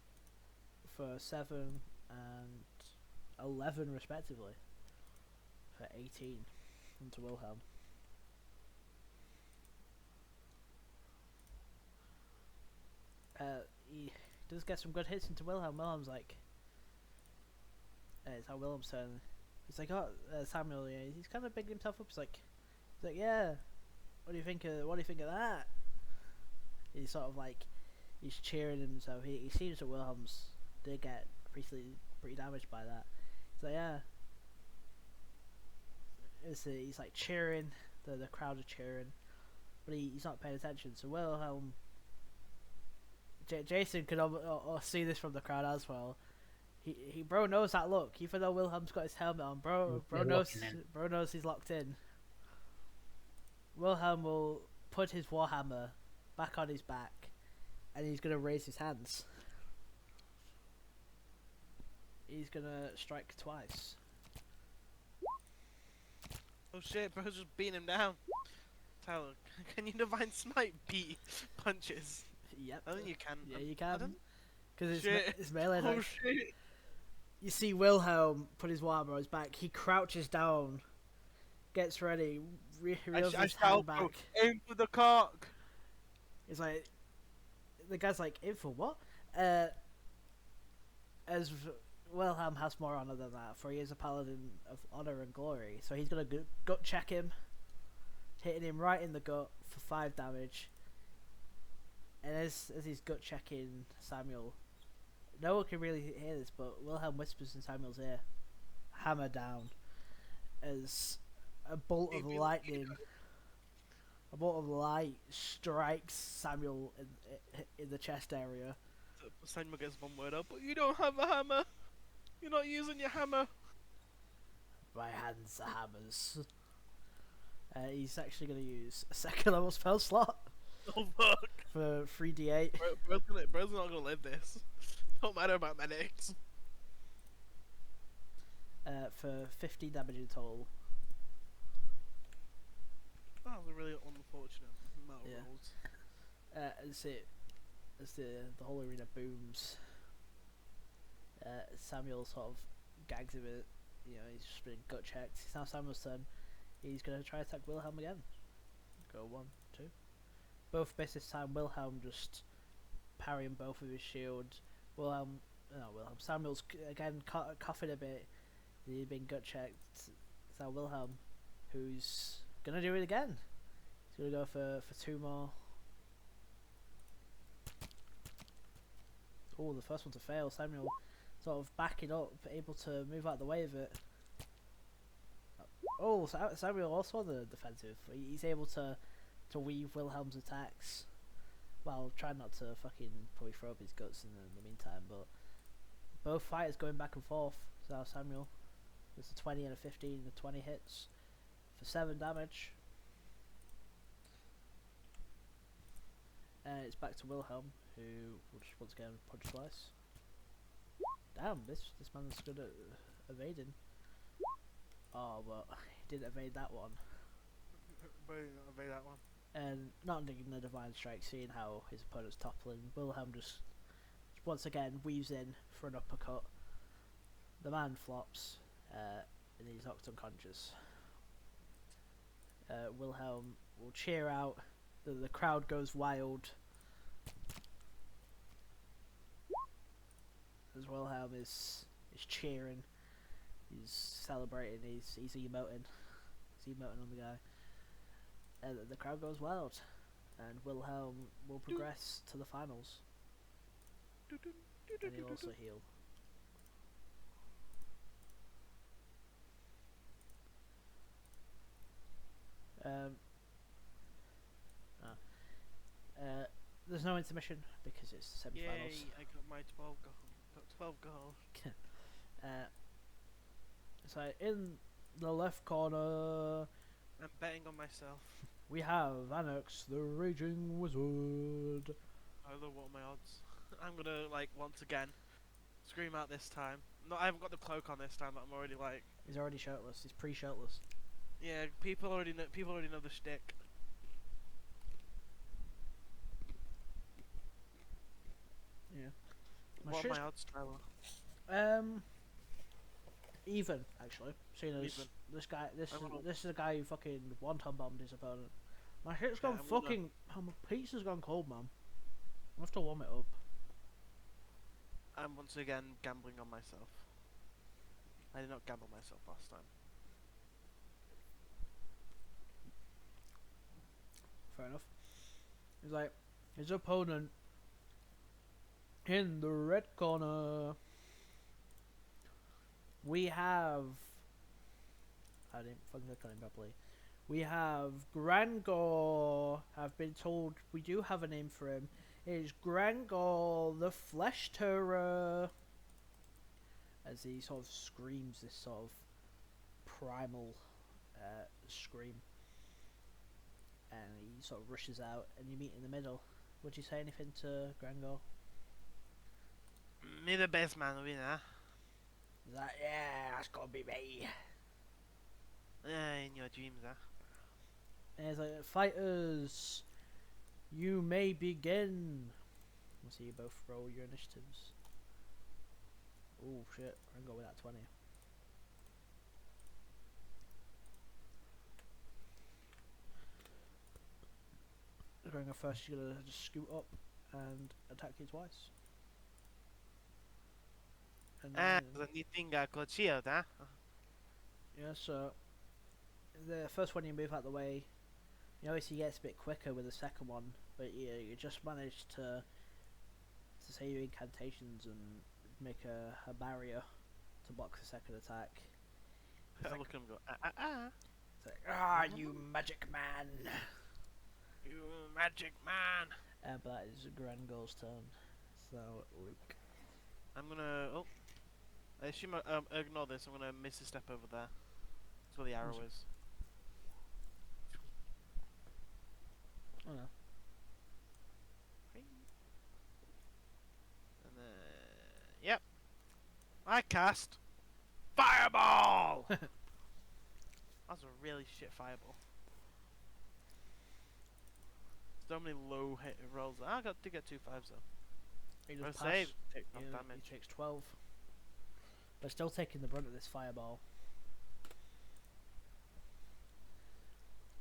for 7 and 11 respectively. For 18 onto Wilhelm. He does get some good hits into Wilhelm. Wilhelm's like, it's how Wilhelm's turn. He's like, oh, Samuel. Yeah, he's kind of bigging himself up. He's like, yeah. What do you think of that? He's sort of like, he's cheering himself. He seems that Wilhelm's did get pretty damaged by that. He's like, yeah. He's like cheering. The crowd are cheering, but he's not paying attention. So Wilhelm. Jason could see this from the crowd as well. He bro knows that look. Even though Wilhelm's got his helmet on, bro knows he's locked in. Wilhelm will put his warhammer back on his back, and he's gonna raise his hands. He's gonna strike twice. Oh shit, bro's just beating him down. Tyler, can you divine smite beat punches? Yep. I think you can. Yeah, you can. Because it's melee. Oh shit. You see Wilhelm put his warhammer on his back. He crouches down, gets ready, reels his hand back. Aim for the cock. It's like the guy's like, aim for what? As Wilhelm has more honor than that, for he is a paladin of honor and glory. So he's gonna gut check him, hitting him right in the gut for 5 damage. And as he's gut checking Samuel, no one can really hear this, but Wilhelm whispers in Samuel's ear, "Hammer down," as a bolt of lightning, a bolt of light strikes Samuel in the chest area. Samuel gets one word up, but you don't have a hammer. You're not using your hammer. My hands are hammers. He's actually going to use a 2nd level spell slot. Oh fuck. For 3d8. Bro's not gonna live this. Don't matter about medics. For 50 damage in total. That was a really unfortunate amount of rolls. As the whole arena booms, Samuel sort of gags a bit. You know, he's just been gut checked. It's now Samuel's turn. He's gonna try to attack Wilhelm again. Go 1, 2. Both miss this time. Wilhelm just parrying both of his shields. Samuel's again coughing a bit. He's been gut checked. So Wilhelm, who's gonna do it again. He's gonna go for 2 more. Oh, the first one to fail. Samuel sort of backing up, able to move out of the way of it. Oh, Samuel also on the defensive. He's able to weave Wilhelm's attacks while trying not to fucking probably throw up his guts in the meantime. But both fighters going back and forth. So Samuel, there's a 20 and a 15. The 20 hits for 7 damage. It's back to Wilhelm, who will just once again punch twice. Damn, this man's good at evading. Oh, but he didn't evade that one. Evade that one. And not needing the divine strike, seeing how his opponent's toppling, Wilhelm just once again weaves in for an uppercut. The man flops, and he's knocked unconscious. Wilhelm will cheer out. The crowd goes wild. As Wilhelm is cheering, he's celebrating, he's emoting. He's emoting on the guy. The crowd goes wild, and Wilhelm will progress to the finals. And he'll also heal. There's no intermission because it's the semi-finals. Yay, I got my 12 gold. Got 12 gold. So in the left corner, I'm betting on myself. we have Anax, the Raging Wizard. I love what are my odds. I'm gonna once again scream out this time. No, I haven't got the cloak on this time, but I'm already He's already shirtless. He's pre-shirtless. yeah. People already know the shtick. My What are shit's my odds, Tyler? even actually. Seeing as Even. I'm gonna- this is a guy who fucking one-ton bombed his opponent. My shit's Yeah, gone I'm gonna- fucking. My pizza's gone cold, man. I have to warm it up. I'm once again gambling on myself. I did not gamble myself last time. Fair enough. He's like his opponent in the red corner. We have. I didn't fucking click on him properly. We have Grangor. I've been told we do have a name for him. It's Grangor the Flesh Terror. As he sort of screams this sort of primal scream. And he sort of rushes out and you meet in the middle. Would you say anything to Grangor? Me the best man winner. He's like, yeah, that's gotta be me. In your dreams, huh? And he's like, fighters, you may begin. We'll see you both roll your initiatives. Oh shit, I'm going with that 20. Going first, you're gonna just scoot up and attack you twice. And The neat thing called shield, huh? yeah, so the first one you move out the way, you notice he gets a bit quicker with the second one, but you just managed to say your incantations and make a barrier to block the second attack. I look at him and go, ah. It's like, you magic man! You magic man! But that is Grangor's turn. So, Luke. I'm gonna, I assume, ignore this, I'm gonna miss a step over there. That's where the arrow is. Oh no. And then, yep. I cast Fireball! That's a really shit fireball. So many low hit rolls. I got to get 2 5s though. He Or just save, pass. take no He damage. takes 12. But still taking the brunt of this fireball.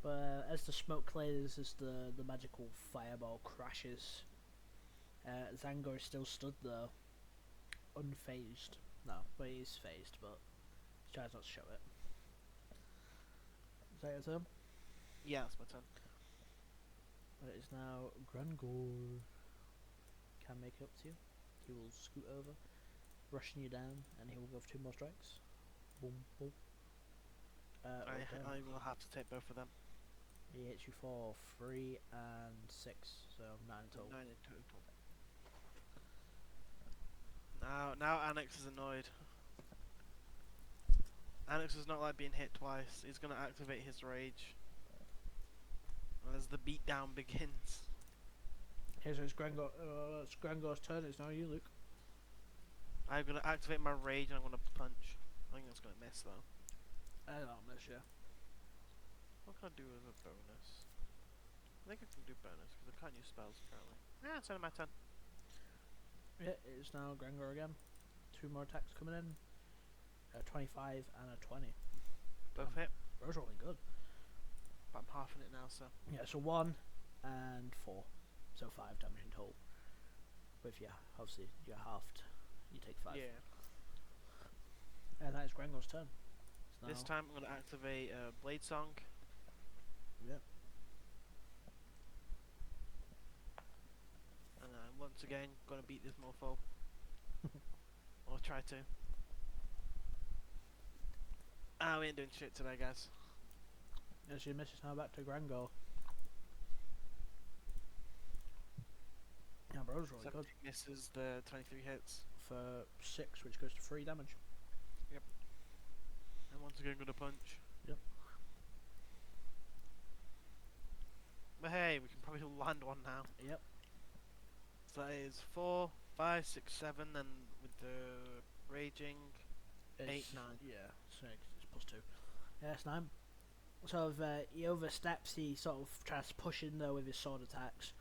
But as the smoke clears, as the magical fireball crashes, Zangor is still stood there, unfazed. No, but he is phased, but he tries not to show it. Is that your turn? Yeah, that's my turn. It is now Grangor. Can make it up to you. He will scoot over, rushing you down, and he will go for 2 more strikes. Boom, boom. I will have to take both of them. He hits you for 3 and 6, so 9 in total. 9 in total. Now Anax is annoyed. Anax does not like being hit twice. He's gonna activate his rage. As the beatdown begins. Here's Grangor. It's Grangor's turn. It's now you, Luke. I'm gonna activate my rage and I'm gonna punch. I think that's gonna miss though. I don't miss you. What can I do as a bonus? I think I can do bonus because I can't use spells apparently. Yeah, it's only my turn. Yeah, it's now Grangor again. 2 more attacks coming in. A 25 and a 20. Both hit. Those are really good. But I'm halving it now, so. Yeah, so 1 and 4. So 5 damage in total. But if obviously you're halved, you take 5. Yeah. And that is Grangor's turn. This time I'm gonna activate Blade Song. Yep. And I'm once again gonna beat this mofo. Or try to. We ain't doing shit today, guys. As you miss, it's now back to Grangor. Yeah, bro's really good. 17 misses, the 23 hits. For 6, which goes to 3 damage. And once again gonna punch. Yep. But hey, we can probably land one now. Yep. So that is 4, 5, 6, 7, and with the raging, 8, 9. Yeah, so it's plus 2. Yeah, it's 9. Sort of, he oversteps, he sort of tries to push in there with his sword attacks.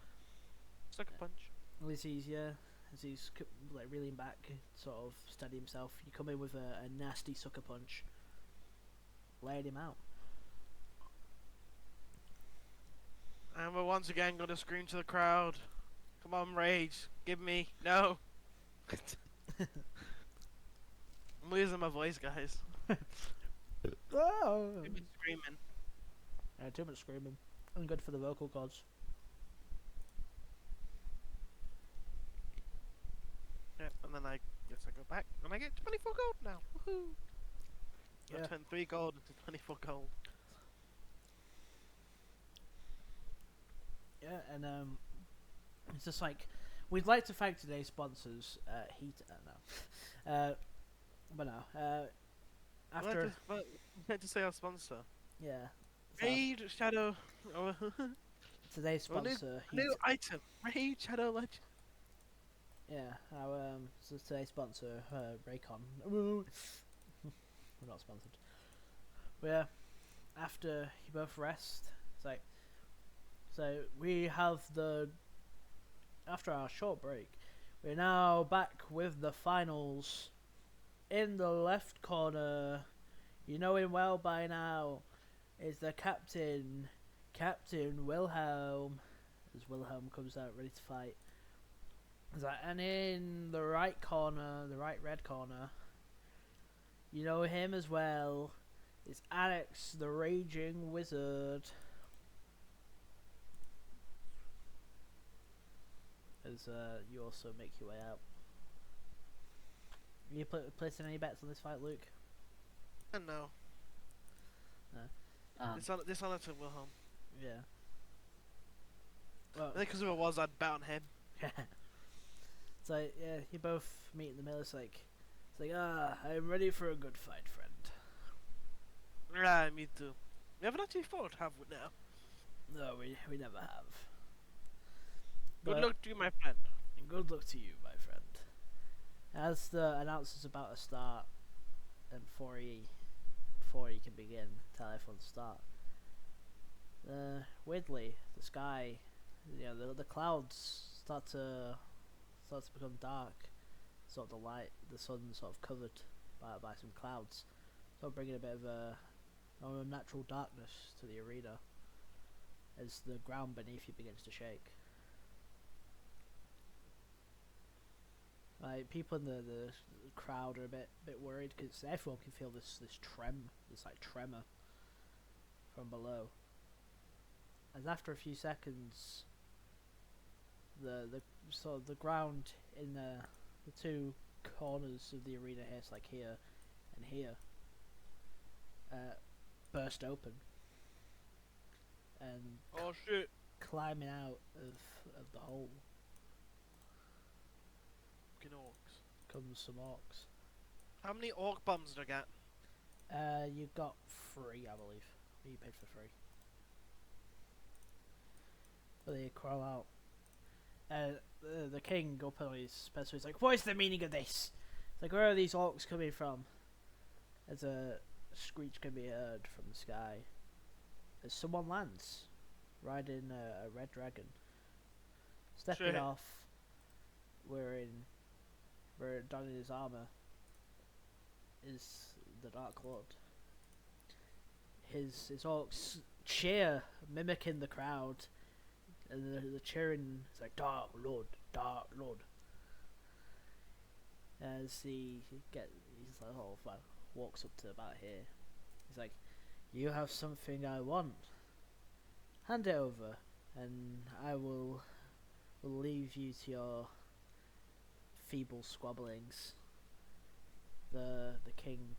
It's like a punch. At least he's, yeah. as he's like reeling back, sort of steady himself, you come in with a nasty sucker punch, laying him out. And we're once again gonna scream to the crowd. Come on, rage. Give me. No. I'm losing my voice, guys. Oh! Too much screaming. Too much screaming. And good for the vocal cords. Yep, and then I guess I go back and I get 24 gold now. Woohoo! Yeah. I turn 3 gold into 24 gold. Yeah, and it's just like, we'd like to thank today's sponsors, Heat. No, but no. After I meant to say our sponsor. yeah, so Raid Shadow. Oh, today's oh, sponsor, Heat. new item. Raid Shadow Legend. Yeah, our so today's sponsor, Raycon. We're not sponsored. But yeah, after you both rest, it's like, so we have after our short break, we're now back with the finals. In the left corner, you know him well by now, is the captain, Captain Wilhelm, as Wilhelm comes out ready to fight. And in the right corner, the right red corner, you know him as well, is Anax, the raging wizard. As you also make your way out. Are you placing any bets on this fight, Luke? No. Um, This honor to Wilhelm. Yeah. Well, I think because if it was, I'd bet on him. so yeah, you both meet in the middle. It's like, I'm ready for a good fight, friend. Right, me too. We haven't actually fought, have we now? No, we never have. Good But luck to you, my friend. good luck to you, my friend. As the announcer's about to start, and before he can begin, tell everyone to start. Weirdly, the sky, the clouds start to become dark. Sort of the sun sort of covered by some clouds, sort of bringing a bit of a unnatural darkness to the arena as the ground beneath you begins to shake. Like, people in the crowd are a bit worried because everyone can feel this tremor from below. As after a few seconds, the sort of the ground in the two corners of the arena here, it's like here and here, burst open, and Oh shit. climbing out of the hole Fucking orcs. comes some orcs. How many orc bombs did I get? You got 3, I believe. You paid for 3. But they crawl out. The king up on his pedestal. He's like, "What is the meaning of this?" It's like, "Where are these orcs coming from?" As a screech can be heard from the sky, as someone lands, riding a red dragon. Stepping Shit. off, wearing donning his armor, is the Dark Lord. His orcs cheer, mimicking the crowd, and the cheering is like, Dark Lord, Dark Lord. As he's like, walks up to about here. He's like, "You have something I want. Hand it over, and I will leave you to your feeble squabblings." The king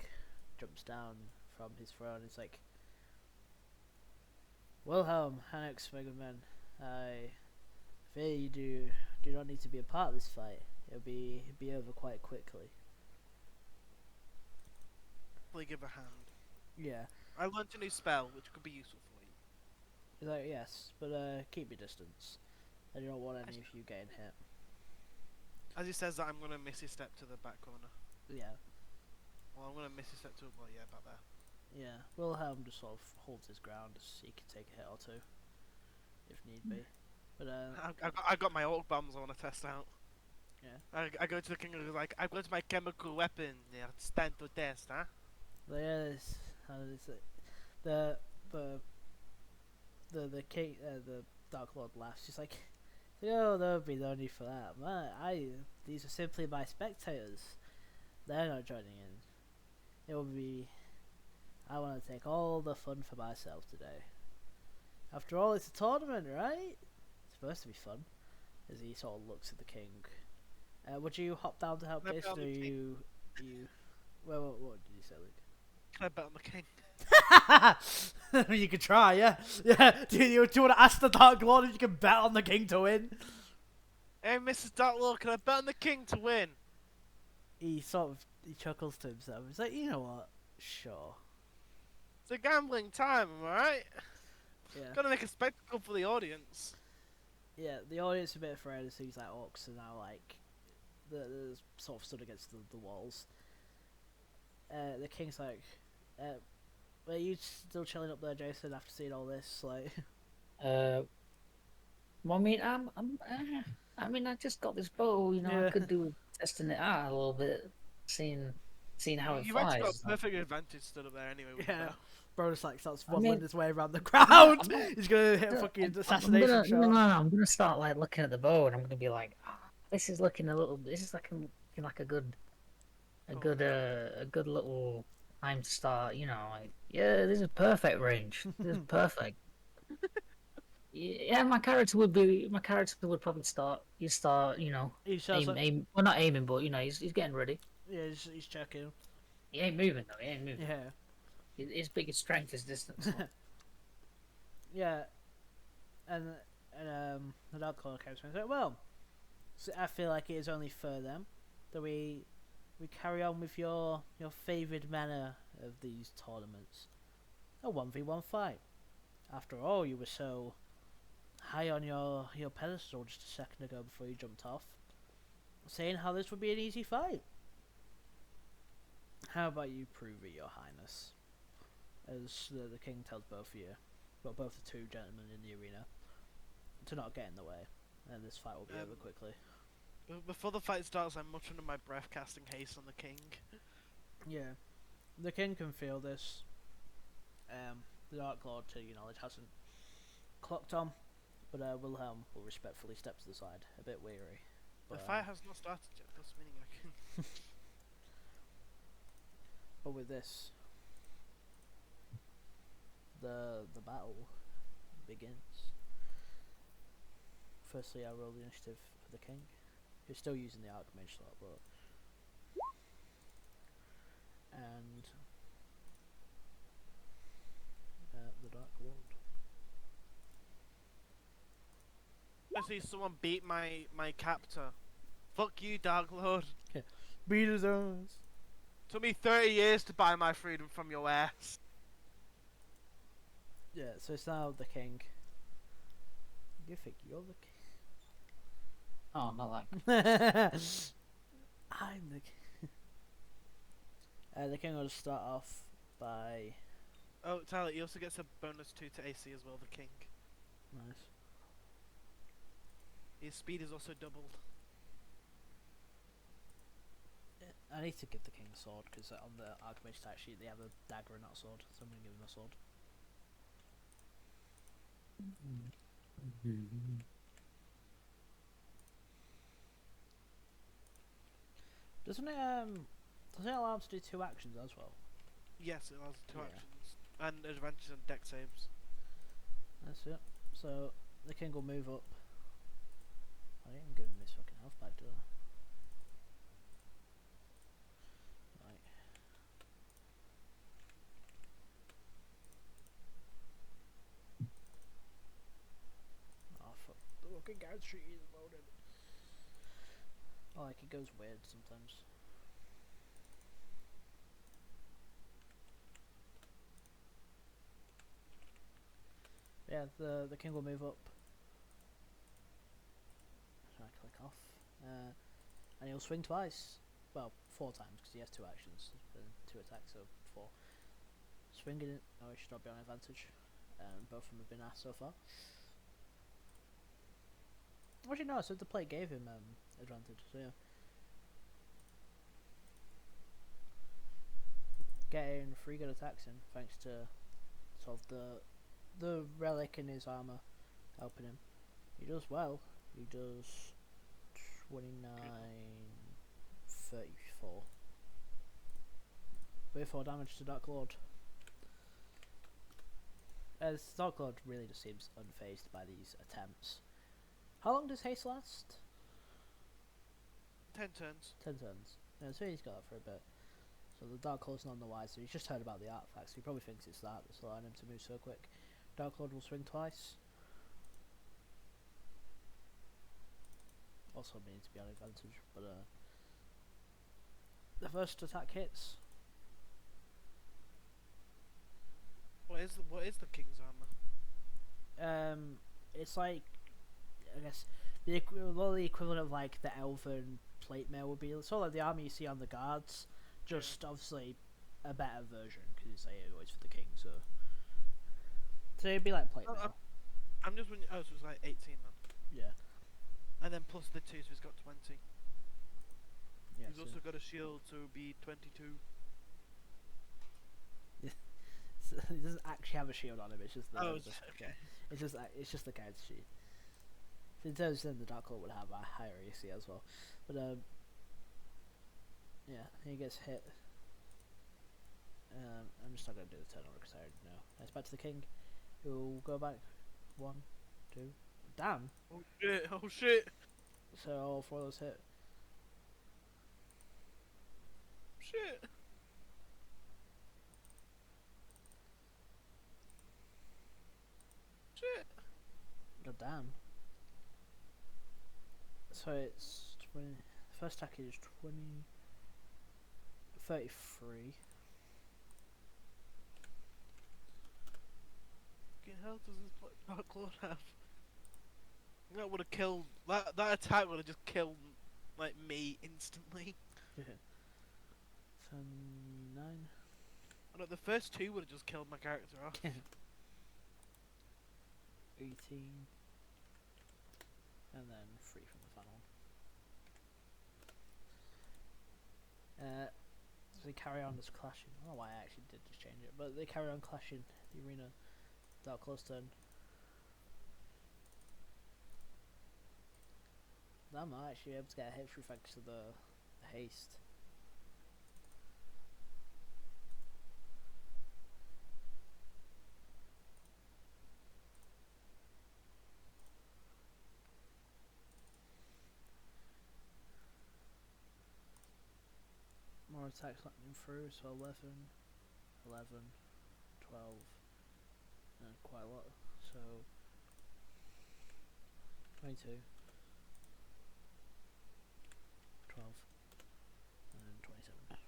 jumps down from his throne. He's like, "Wilhelm, Anax, Megaman, I fear you do not need to be a part of this fight. It'll be over quite quickly." Please give a hand. Yeah. I learned a new spell which could be useful for you. He's like, "Yes, but keep your distance. I do not want any of you getting hit." As he says that, I'm gonna missy step to the back corner. Yeah. Well, I'm gonna missy step to about there. Yeah. Wilhelm just sort of holds his ground as he can take a hit or two, if need be. But I got my orc bombs I want to test out. I go to the king and like, I've got my chemical weapon. They stand to test, huh? But yeah, this, how is it? The the the king, the Dark Lord laughs. She's like, "Oh, there'll be no need for that. These are simply my spectators. They're not joining in. It will be. I want to take all the fun for myself today. After all, it's a tournament, right? It's supposed to be fun." As he sort of looks at the king. Would you hop down to help Can I bet Jason, on or the king? you? Well, what did you say, Luke? Can I bet on the king? I mean, you could try, yeah. Yeah. Do you want to ask the Dark Lord if you can bet on the king to win? Hey, Mrs. Darklord, can I bet on the king to win? He chuckles to himself. He's like, you know what? Sure. It's a gambling time, am I right? Yeah. Gotta make a spectacle for the audience. Yeah. The audience are a bit afraid as things like orcs are now like the sort of stood against the walls. The king's like, are you still chilling up there, Jason? After seeing all this, like. Well, I mean, I mean, I just got this bow. You know, I Yeah. could do with testing it out a little bit, seeing how it You've actually got flies. a perfect advantage stood up there anyway. With Yeah. Bro just like starts I waddling mean, his way around the I'm not, crowd. I'm not, He's gonna hit a fucking assassination no, no, shot. no, I'm gonna start like looking at the bow, and I'm gonna be like, "Ah, this is looking a little. This is looking like a good little time to start. You know, like, yeah, this is perfect range. This is perfect. Yeah, my character would probably start. You start, you know, He starts like, well, not aiming, but you know, he's getting ready. yeah, he's checking. He ain't moving though. He ain't moving. Yeah. His biggest strength is distance. So. Yeah. And the Dark Lord comes and says, well, so I feel like it is only fair then that we carry on with your favoured manner of these tournaments. A 1v1 fight. After all, you were so high on your pedestal just a second ago before you jumped off, saying how this would be an easy fight. How about you prove it, your highness? As the king tells both of you, well, both the two gentlemen in the arena, to not get in the way, and this fight will be over quickly. Before the fight starts, I'm much under my breath, casting haste on the king. Yeah, the king can feel this. The Dark Lord, to your knowledge, hasn't clocked on, but Wilhelm will respectfully step to the side, a bit weary. The But, fight has not started yet. That's meaning I can. but with this, the battle begins. Firstly, I roll the initiative for the king, who's still using the Archmage slot, but and the Dark Lord. I see someone beat my captor. Fuck you, Dark Lord. Beat his ass. Took me 30 years to buy my freedom from your ass. Yeah, so it's now the king. You think you're the king? Oh, not that. I'm the king. The king will start off by Oh, Tyler, he also gets a bonus 2 to AC as well, the king. nice. His speed is also doubled. I need to give the king a sword because on the Archmage stat sheet they have a dagger and not a sword, so I'm gonna give him a sword. Doesn't it allow him to do 2 actions as well? Yes, it has 2 Yeah. actions. And advantages on deck saves. That's it. So the king will move up. I didn't even give him his fucking health back, did I? Right. Oh fuck, the fucking guard sheet is loaded. Oh, like it goes weird sometimes. Yeah, the king will move up. Should I click off? And he'll swing twice. Well, 4 times because he has 2 actions and 2 attacks, so 4. Swinging it. Oh, he should not be on advantage. Both of them have been asked so far. Actually, no. So the plate gave him advantage. So yeah, getting 3 good attacks in thanks to sort of the relic in his armor helping him. He does well. He does 29, 34. 34 damage to Dark Lord. As Dark Lord really just seems unfazed by these attempts. How long does haste last? 10 turns. 10 turns. Yeah, so he's got that for a bit. So the Dark Lord's none the wiser. He's just heard about the artifacts. He probably thinks it's that's allowing him to move so quick. Dark Lord will swing twice. Also means to be on advantage, but the first attack hits. What is the king's armor? It's like, I guess the equivalent of like the elven plate mail would be sort of like the armor you see on the guards, just obviously a better version because it's like always for the king. So it'd be like plate mail. I'm just wondering. Oh, so it's like 18 then. Yeah. And then plus the 2, so he's got 20. Yeah. He's also got a shield, so it'll be 22. So he doesn't actually have a shield on him. It's just the. Oh, okay. It's just the character sheet. In terms, then the Dark Lord would have a higher AC as well, but yeah, he gets hit. I'm just not gonna do the turn order because I already know. It's back to the king, who will go back 1, 2. Damn. Oh shit! Oh shit! So all 4 of those hit. Shit! Shit! God damn. So it's 20. First attack is 20. 33. Fucking hell does this Dark Lord have? That would have killed. That attack would have just killed like me instantly. 9. Oh, no, the first 2 would have just killed my character off. 18. And then 3 from the final one. So they carry on just clashing. I don't know why I actually did just change it, but they carry on clashing the arena. Dark Lord's turn. I'm not actually able to get a hit through thanks to the haste. More attacks letting him through, so 11, 11, 12, and quite a lot, so 22, 12, and 27.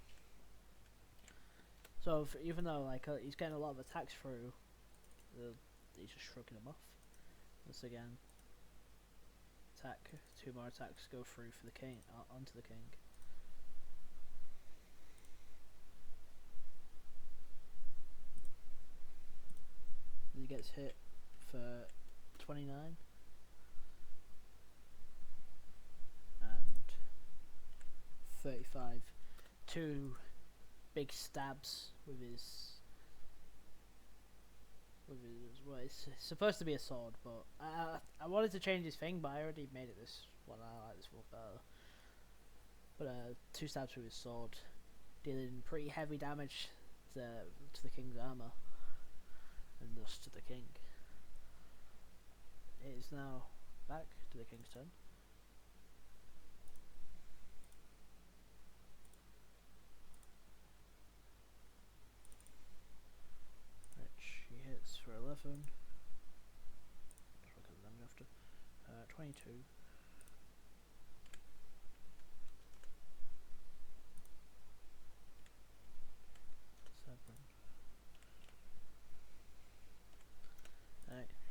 So even though like he's getting a lot of attacks through, he's just shrugging them off. Once again, attack, 2 more attacks go through for the king, onto the king. He gets hit for 29 and 35. 2 big stabs with his well, it's supposed to be a sword, but I wanted to change his thing, but I already made it this one. I like this one better. But 2 stabs with his sword, dealing pretty heavy damage to the king's armor. And thus to the king. It is now back to the king's turn. Which he hits for 11. Just look at the damage after. 22. 7.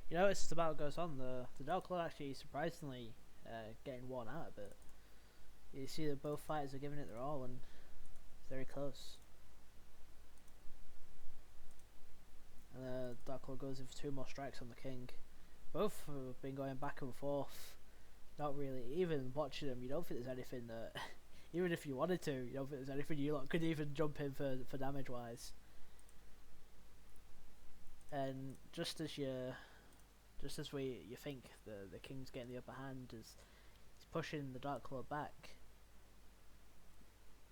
You know, as the battle goes on, the Dark Lord actually surprisingly getting worn out a bit. You see that both fighters are giving it their all and it's very close. And Dark Lord goes in for 2 more strikes on the king. Both have been going back and forth not really. Even watching them, you don't think there's anything that, even if you wanted to, you don't think there's anything you lot could even jump in for damage wise. And just as you think the king's getting the upper hand, as he's pushing the Dark Lord back,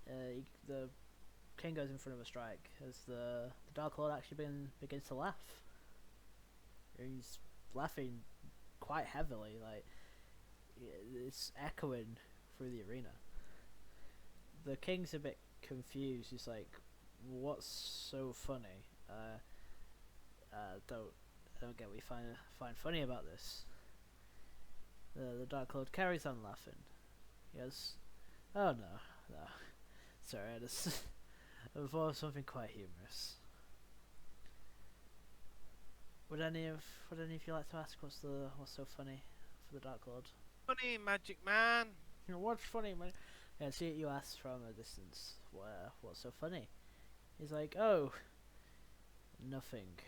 the king goes in front of a strike as the Dark Lord actually begins to laugh. He's laughing quite heavily, like it's echoing through the arena. The king's a bit confused. He's like, "What's so funny? Don't get what you find funny about this." The Dark Lord carries on laughing. He goes, "Oh no. Sorry, I just I thought of something quite humorous." Would any of you like to ask what's so funny for the Dark Lord? Funny, magic man. You know, what's funny, man? Yeah, see, you ask from a distance. What's so funny? He's like, "Oh, nothing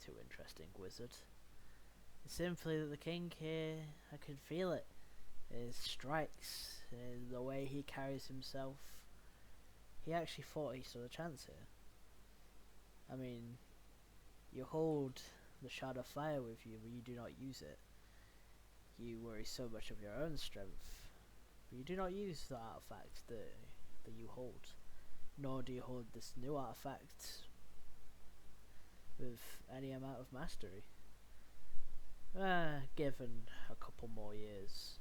too interesting, wizard. It's simply that the king here, I can feel it. His strikes, the way he carries himself. He actually thought he stood a chance here. I mean, you hold the shard of fire with you, but you do not use it. You worry so much of your own strength, but you do not use the artifact that you hold. Nor do you hold this new artifact with any amount of mastery. Given a couple more years,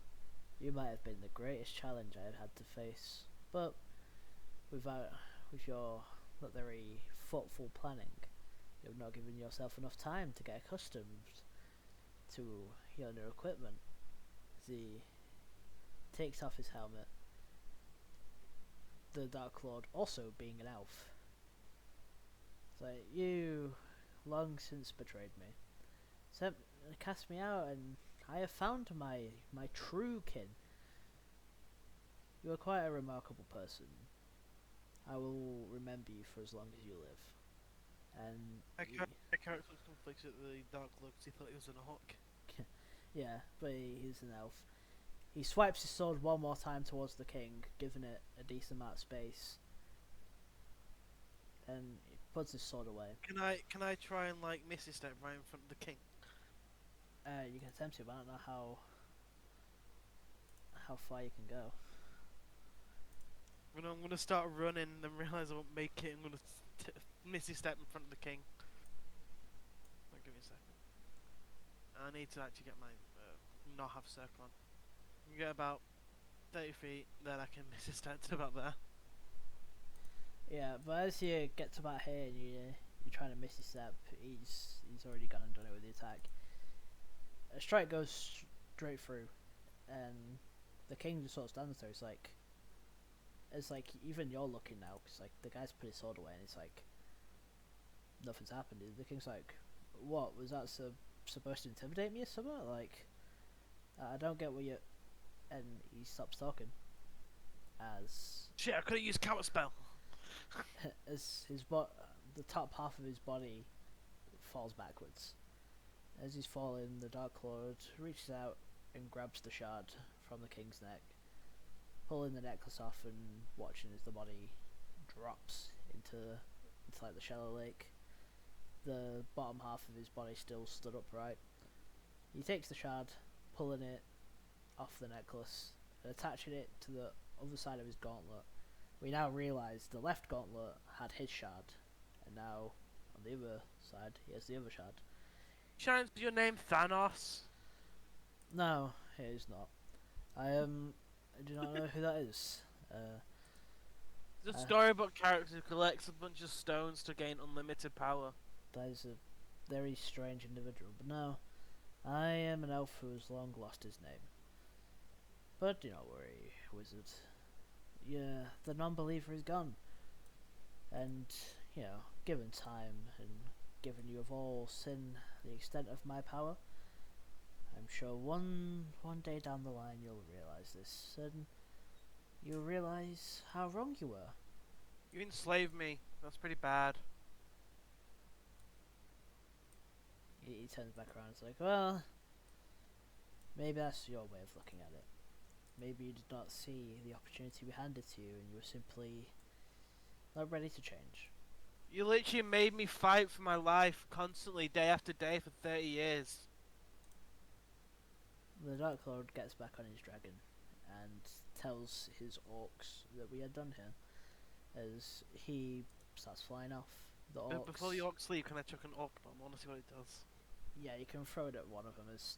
you might have been the greatest challenge I had to face, but with your not very thoughtful planning, you've not given yourself enough time to get accustomed to your new equipment." As he takes off his helmet, the Dark Lord also being an elf. It's like, "You long since betrayed me. Cast me out, and I have found my true kin. You are quite a remarkable person. I will remember you for as long as you live." And My character was conflicted at the Dark Lord because he thought he was an orc. yeah, but he's an elf. He swipes his sword one more time towards the king, giving it a decent amount of space, and he puts his sword away. Can I try and like Misty Step right in front of the king? You can attempt to, but I don't know how far you can go. I'm gonna start running, then realise I won't make it. I'm gonna Misty Step in front of the king. Give me a second. I need to actually get my not have circle on. You get about 30 feet, then I can Misty Step to about there. Yeah, but as you get to about here and you're trying to miss his step, he's already gone and done it with the attack. A strike goes straight through, and the king just sort of stands there. It's like even you're looking now, because like the guy's put his sword away, and it's like nothing's happened. The king's like, "What was that supposed to intimidate me or something?" Like, I don't get what you. And he stops talking. As Shit, I could have used counter spell. as the top half of his body falls backwards. As he's falling, the Dark Lord reaches out and grabs the shard from the king's neck, pulling the necklace off and watching as the body drops into like the shallow lake. The bottom half of his body still stood upright. He takes the shard, pulling it off the necklace and attaching it to the other side of his gauntlet. We now realise the left gauntlet had his shard, and now on the other side he has the other shard. Shines your name Thanos. No, it is not. I do not know who that is. It's a storybook character who collects a bunch of stones to gain unlimited power. That is a very strange individual, but no, I am an elf who has long lost his name. But do not worry, wizard. Yeah, the non-believer is gone. And, given time and given you have all seen the extent of my power, I'm sure one day down the line you'll realise this, and you'll realise how wrong you were. You enslaved me. That's pretty bad. He turns back around and is like, "Well, Maybe that's your way of looking at it. Maybe you did not see the opportunity we handed to you, and you were simply not ready to change. You literally made me fight for my life constantly, day after day, for 30 years. The Dark Lord gets back on his dragon and tells his orcs that we are done here. As he starts flying off, the orcs. But before the orcs leave, can I chuck an orc bomb? I want to see what it does. Yeah, you can throw it at one of them as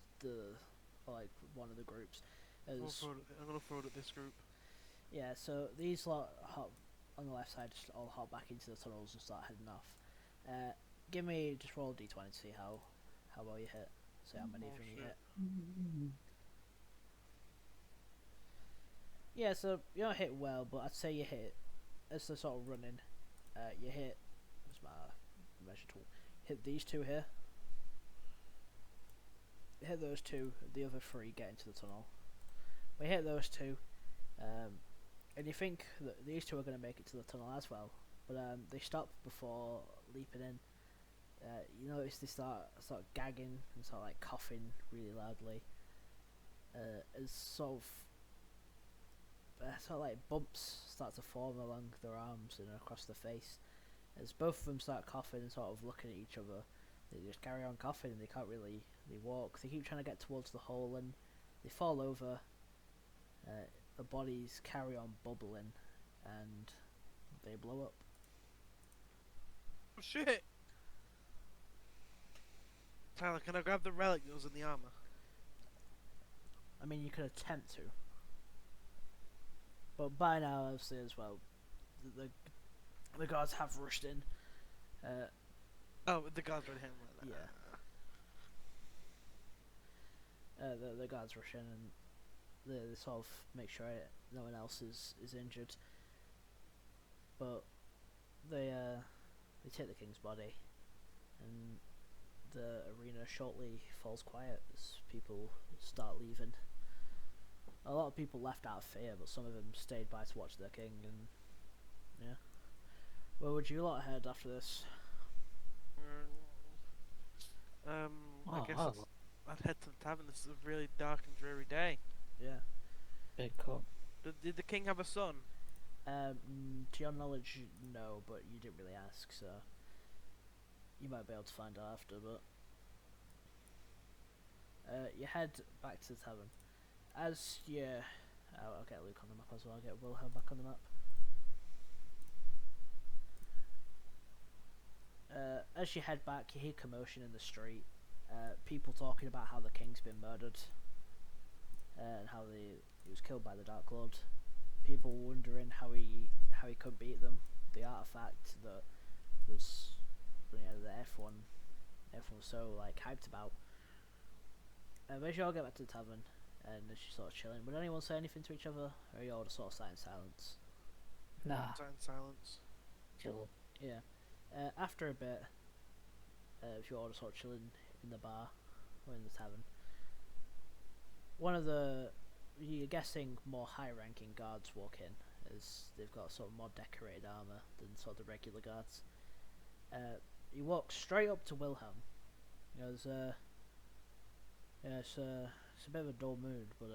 one of the groups. I'm gonna throw it at this group. Yeah, so these lot hop on the left side, just all hop back into the tunnels and start heading off. Give me just roll d20 to see how well you hit. See how many of them you hit. Yeah, so you don't hit well, but I'd say you hit as they're sort of running. You hit. What's my measure tool? Hit these two here. Hit those two. The other three get into the tunnel. We hit those two. And you think that these two are going to make it to the tunnel as well, but they stop before leaping in. You notice they start gagging and start like coughing really loudly. As sort of like bumps start to form along their arms and across the face. As both of them start coughing and sort of looking at each other, they just carry on coughing and they can't really walk. They keep trying to get towards the hole and they fall over. The bodies carry on bubbling and they blow up. Oh shit! Tyler, can I grab the relic that was in the armor? I mean, you could attempt to. But by now, obviously, as well, the guards have rushed in. Oh, the guards right here. Yeah. The guards rush in and they sort of make sure no one else is injured. But they take the king's body, and the arena shortly falls quiet as people start leaving. A lot of people left out of fear, but some of them stayed by to watch their king, and yeah. Where would you lot head after this? I guess I'd head to the tavern. This is a really dark and dreary day. Yeah. Big cut. Did the king have a son? To your knowledge, no, but you didn't really ask, so you might be able to find out after, but you head back to the tavern. As you... I'll get Luke on the map as well, I'll get Wilhelm back on the map. As you head back, you hear commotion in the street. People talking about how the king's been murdered. And how he was killed by the Dark Lord. People wondering how he could beat them. The artifact that was, that everyone was so like hyped about. As you all get back to the tavern, and as you're sort of chilling, would anyone say anything to each other, or are you all just sort of sat in silence? Nah. Silence. Chill. Yeah. After a bit, if you're all just sort of chilling in the bar or in the tavern, one of the, you're guessing, more high-ranking guards walk in, as they've got sort of more decorated armour than sort of the regular guards. He walks straight up to Wilhelm. He goes, it's a bit of a dull mood, but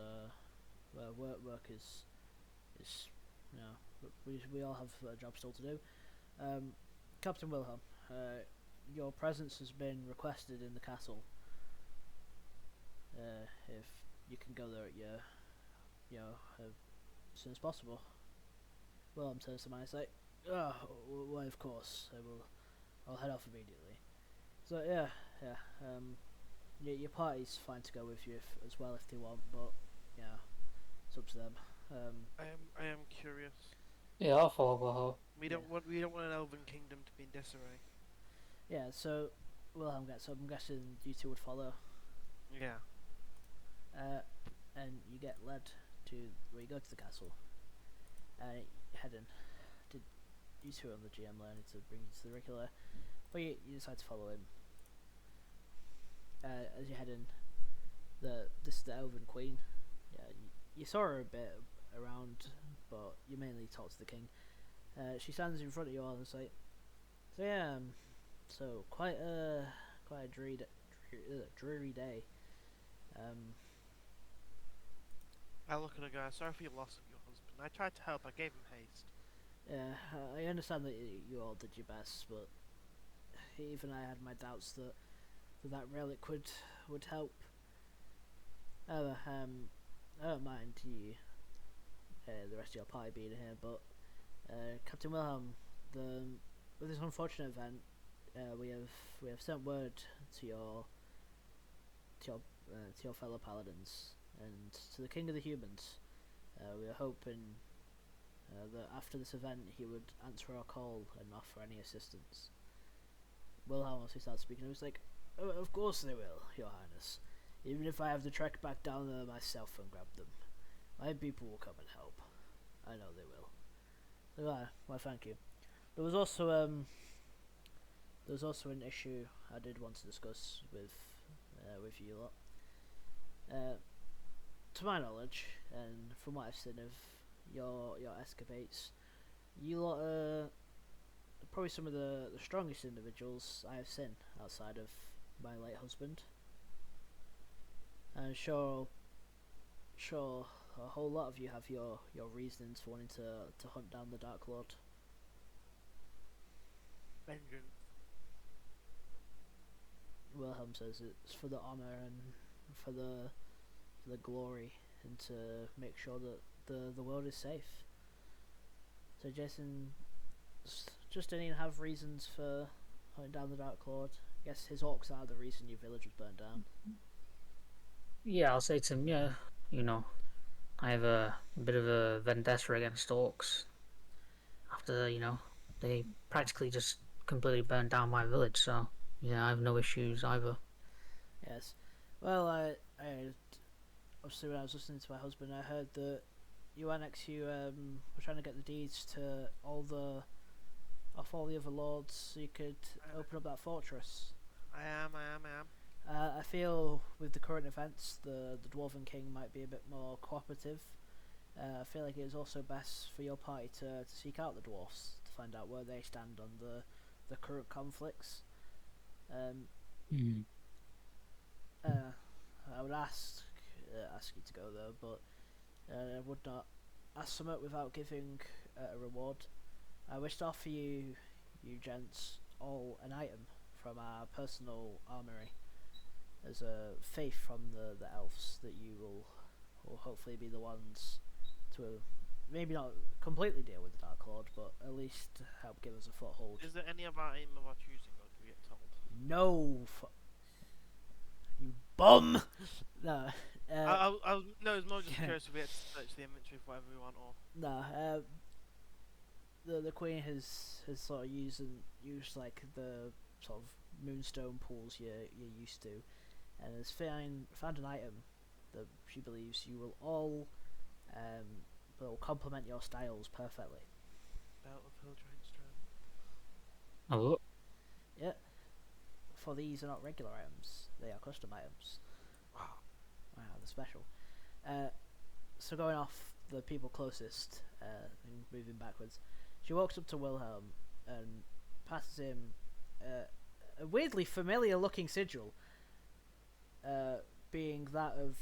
work is we all have a job still to do. Captain Wilhelm, your presence has been requested in the castle. If you can go there at as soon as possible. Wilhelm turns to mine and says, "Oh, why, of course. I'll head off immediately." So yeah. Your party's fine to go with you as well if they want, but yeah, it's up to them. I am curious. Yeah, I'll follow Wilhelm. We don't want an elven kingdom to be in disarray. Yeah, so Wilhelm gets up. I'm guessing you two would follow. Yeah. And you get led to where you go to the castle. Head in. Did you two on the GM learning to bring you to the regular? But you decide to follow him. As you head in, this is the Elven Queen. Yeah, you saw her a bit around, but you mainly talk to the king. She stands in front of you all and is like, "So yeah, so quite a dreary day. I look at her guy. Sorry for your loss of your husband. I tried to help. I gave him haste. Yeah, I understand that you all did your best, but even I had my doubts that relic would help. I don't mind the rest of your party being here, but Captain Wilhelm, with this unfortunate event, we have sent word to your fellow paladins and to the King of the Humans. We are hoping that after this event he would answer our call and offer any assistance. Wilhelm, as he started speaking, he was like, Of course they will, Your Highness. Even if I have to trek back down there myself and grab them, my people will come and help. I know they will." Why, thank you. There was also an issue I did want to discuss with you lot. To my knowledge, and from what I've seen of your escapades, you lot are probably some of the strongest individuals I have seen outside of my late husband. And sure, a whole lot of you have your reasons for wanting to hunt down the Dark Lord. Vengeance. Wilhelm says it's for the honor and for the glory, and to make sure that the world is safe. So Jason just didn't even have reasons for hunting down the Dark Lord. I guess his orcs are the reason your village was burnt down. Yeah, I'll say to him, yeah, I have a bit of a vendetta against orcs. After, they practically just completely burned down my village, so, yeah, I have no issues either. Yes. Well, I obviously when I was listening to my husband, I heard that you anax were trying to get the deeds to all the other lords so you could open up that fortress. I am. I feel with the current events, the Dwarven King might be a bit more cooperative. I feel like it is also best for your party to seek out the dwarfs to find out where they stand on the current conflicts. I would ask you to go though, but I would not ask something without giving a reward. I wish to offer you gents all an item from our personal armory as a faith from the elves that you will hopefully be the ones to maybe not completely deal with the Dark Lord, but at least help give us a foothold. Is there any of our aim of our choosing, or do we get told? No, you bum. No. No, it's more just curious if we had to search the inventory for whatever we want, or... No, the Queen has sort of used like the sort of moonstone pools you're used to, and has found an item that she believes you will all will complement your styles perfectly. Belt of Hill Giant Strand. Oh, Yeah. For these are not regular items; they are custom items. Wow. Wow, they're special. So going off the people closest and moving backwards, she walks up to Wilhelm and passes him a weirdly familiar looking sigil, being that of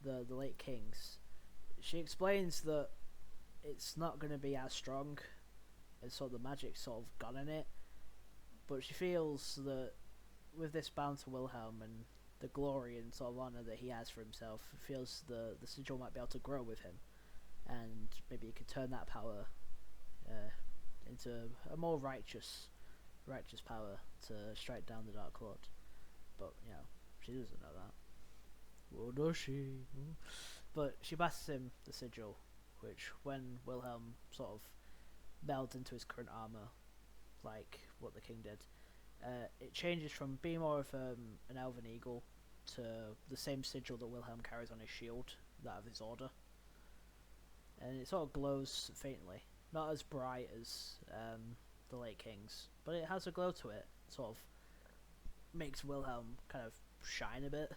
the late king's. She explains that it's not going to be as strong, and sort of the magic sort of gone in it, but she feels that with this bound to Wilhelm and the glory and sort of honour that he has for himself, feels the sigil might be able to grow with him, and maybe he could turn that power into a more righteous power to strike down the Dark Lord. But she doesn't know that. Well, does she? But she passes him the sigil, which when Wilhelm sort of melds into his current armour, like what the king did, it changes from being more of an elven eagle to the same sigil that Wilhelm carries on his shield, that of his order. And it sort of glows faintly, not as bright as the late king's, but it has a glow to it. Sort of makes Wilhelm kind of shine a bit.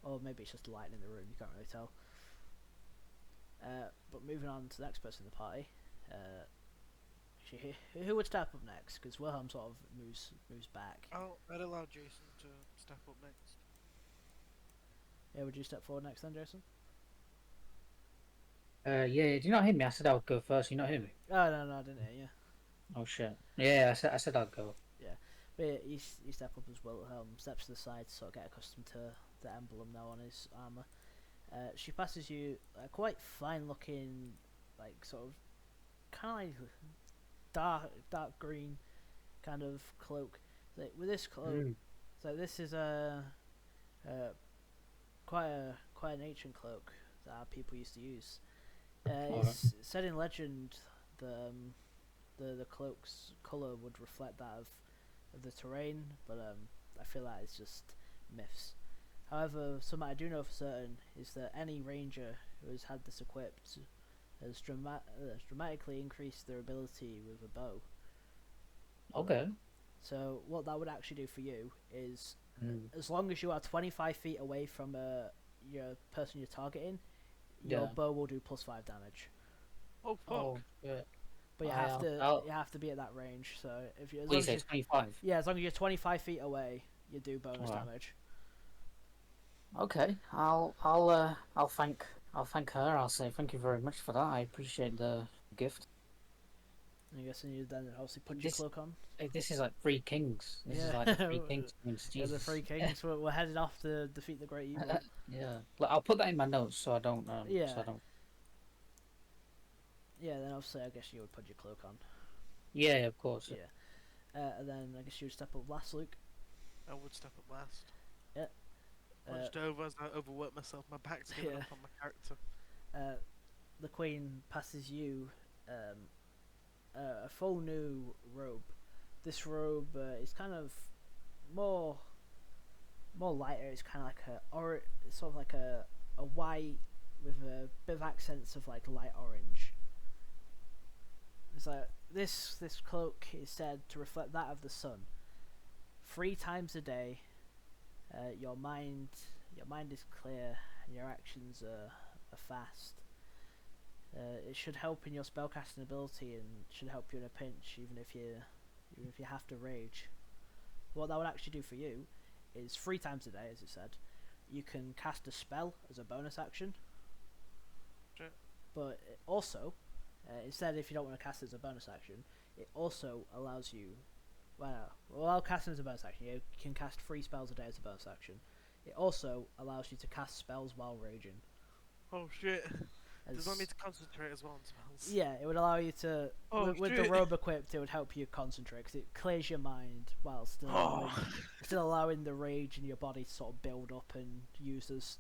Or maybe it's just light in the room, you can't really tell. But moving on to the next person in the party, who would step up next? Because Wilhelm sort of moves back. I'd allow Jason to step up next. Yeah, would you step forward next then, Jason? Yeah, did you not hear me? I said I would go first. You not hear me? Oh no, I didn't hear you. Oh shit. Yeah, I said I'd go. Yeah, but yeah, you step up as Wilhelm, steps to the side to sort of get accustomed to the emblem now on his armor. She passes you a quite fine-looking, like sort of kind of like dark green kind of cloak. Like, with this cloak, Mm. so this is uh, quite an ancient cloak that our people used to use. Alright. It's said in legend the cloak's color would reflect that of the terrain, but I feel like it's just myths. However, something I do know for certain is that any ranger who has had this equipped has dramatically increased their ability with a bow. Okay. So what that would actually do for you is, Mm. as long as you are 25 feet away from your person you're targeting, your Yeah. bow will do +5 damage. Oh fuck! Oh shit. But I'll you have to be at that range. So if you as what do long you as say? you 25. yeah as long as you're 25 feet away, you do bonus Alright. damage. Okay. I'll thank her. I'll say thank you very much for that. I appreciate the gift. I'm guessing you then obviously put your This cloak on. this is like Three Kings. This is Yeah, like the Three Kings means yeah, the Jesus. three kings. We're headed off to defeat the great evil. Yeah. Look, I'll put that in my notes so I don't Yeah, so I don't. yeah. Then obviously I guess you would put your cloak on. Yeah, of course. Yeah, and then I guess you would step up last, Luke. I would step up last. Yeah. Punched over as I overworked myself. My back's giving Yeah. up on my character. The queen passes you a full new robe. This robe is kind of more lighter. It's kind of like it's sort of like a white with a bit of accents of like light orange. It's like this cloak is said to reflect that of the sun. 3 times a day, your mind is clear and your actions are fast. It should help in your spellcasting ability and should help you in a pinch, even if you have to rage. What that would actually do for you is 3 times a day, as it said, you can cast a spell as a bonus action. Sure. But it also, instead, if you don't want to cast it as a bonus action, it also allows you. While casting as a bonus action, you can cast 3 spells a day as a bonus action. It also allows you to cast spells while raging. Oh shit! As, Does that mean to concentrate as well on spells? yeah, it would allow you to. Oh, with the shit. robe equipped, it would help you concentrate because it clears your mind while Oh. still allowing the rage in your body to sort of build up and use as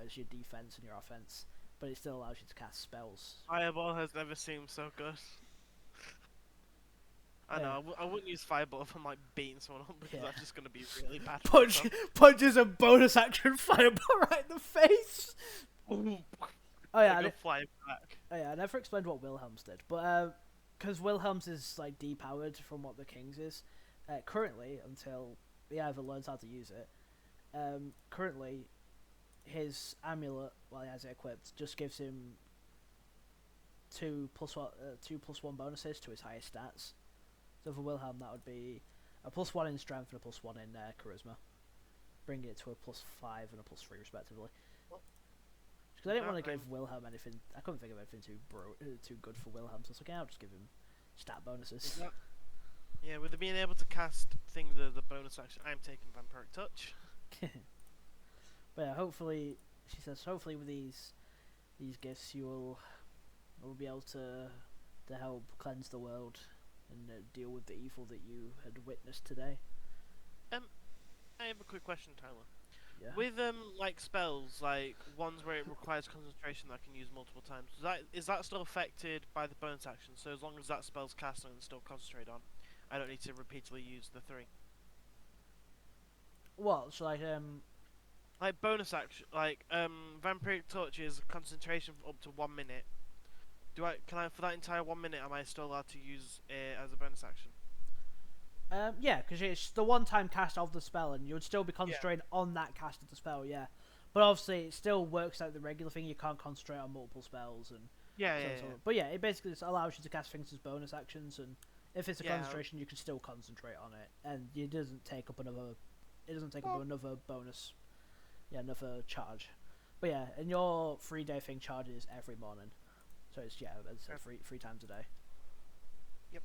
as your defense and your offense. But it still allows you to cast spells. Fireball has never seemed so good. I know. Yeah. I wouldn't use fireball if I'm like beating someone up because Yeah. that's just gonna be really bad. for Punch myself. punches a bonus action fireball right in the face. Ooh, Oh yeah, I go flying back. I never explained what Wilhelm's did, but because Wilhelm's is like depowered from what the King's is, currently until he either learns how to use it, currently his amulet while he has it equipped just gives him 2+1 bonuses to his highest stats. So for Wilhelm that would be a +1 in strength and a +1 in charisma, bringing it to a +5 and a +3 respectively. Because I didn't want to give Wilhelm anything. I couldn't think of anything too good for Wilhelm, so I was like, yeah, I'll just give him stat bonuses. Yeah, with being able to cast things as a bonus action, I'm taking Vampiric Touch. But yeah, hopefully, she says, hopefully with these gifts you will be able to help cleanse the world and deal with the evil that you had witnessed today. I have a quick question, Tyler. Yeah. With like spells, like ones where it requires concentration that I can use multiple times, is that still affected by the bonus action? So as long as that spell's cast and still concentrate on, I don't need to repeatedly use the 3. What? So Like bonus action, like Vampiric Touch is concentration for up to 1 minute. Can I for that entire 1 minute? Am I still allowed to use it as a bonus action? yeah, because it's the one-time cast of the spell, and you would still be concentrating on that cast of the spell. Yeah, but obviously it still works like the regular thing. You can't concentrate on multiple spells and Yeah. But yeah, it basically just allows you to cast things as bonus actions, and if it's a Yeah. concentration, you can still concentrate on it, and it doesn't take up another. It doesn't take up another bonus. Yeah, another charge. But yeah, and your 3-day thing charges every morning. So it's as I said, three times a day. Yep.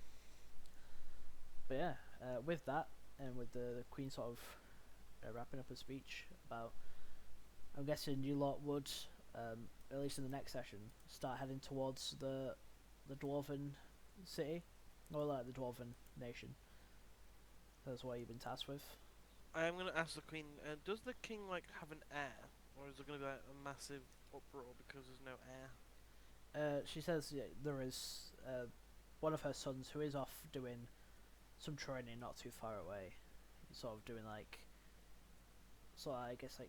But yeah, with that and with the Queen sort of wrapping up a speech about, I'm guessing you lot would, at least in the next session, start heading towards the dwarven city, or like the dwarven nation. That's what you've been tasked with. I am gonna ask the queen. Does the king like have an heir, or is there gonna be like a massive uproar because there's no heir? She says there is one of her sons who is off doing some training not too far away. He's sort of doing like, I guess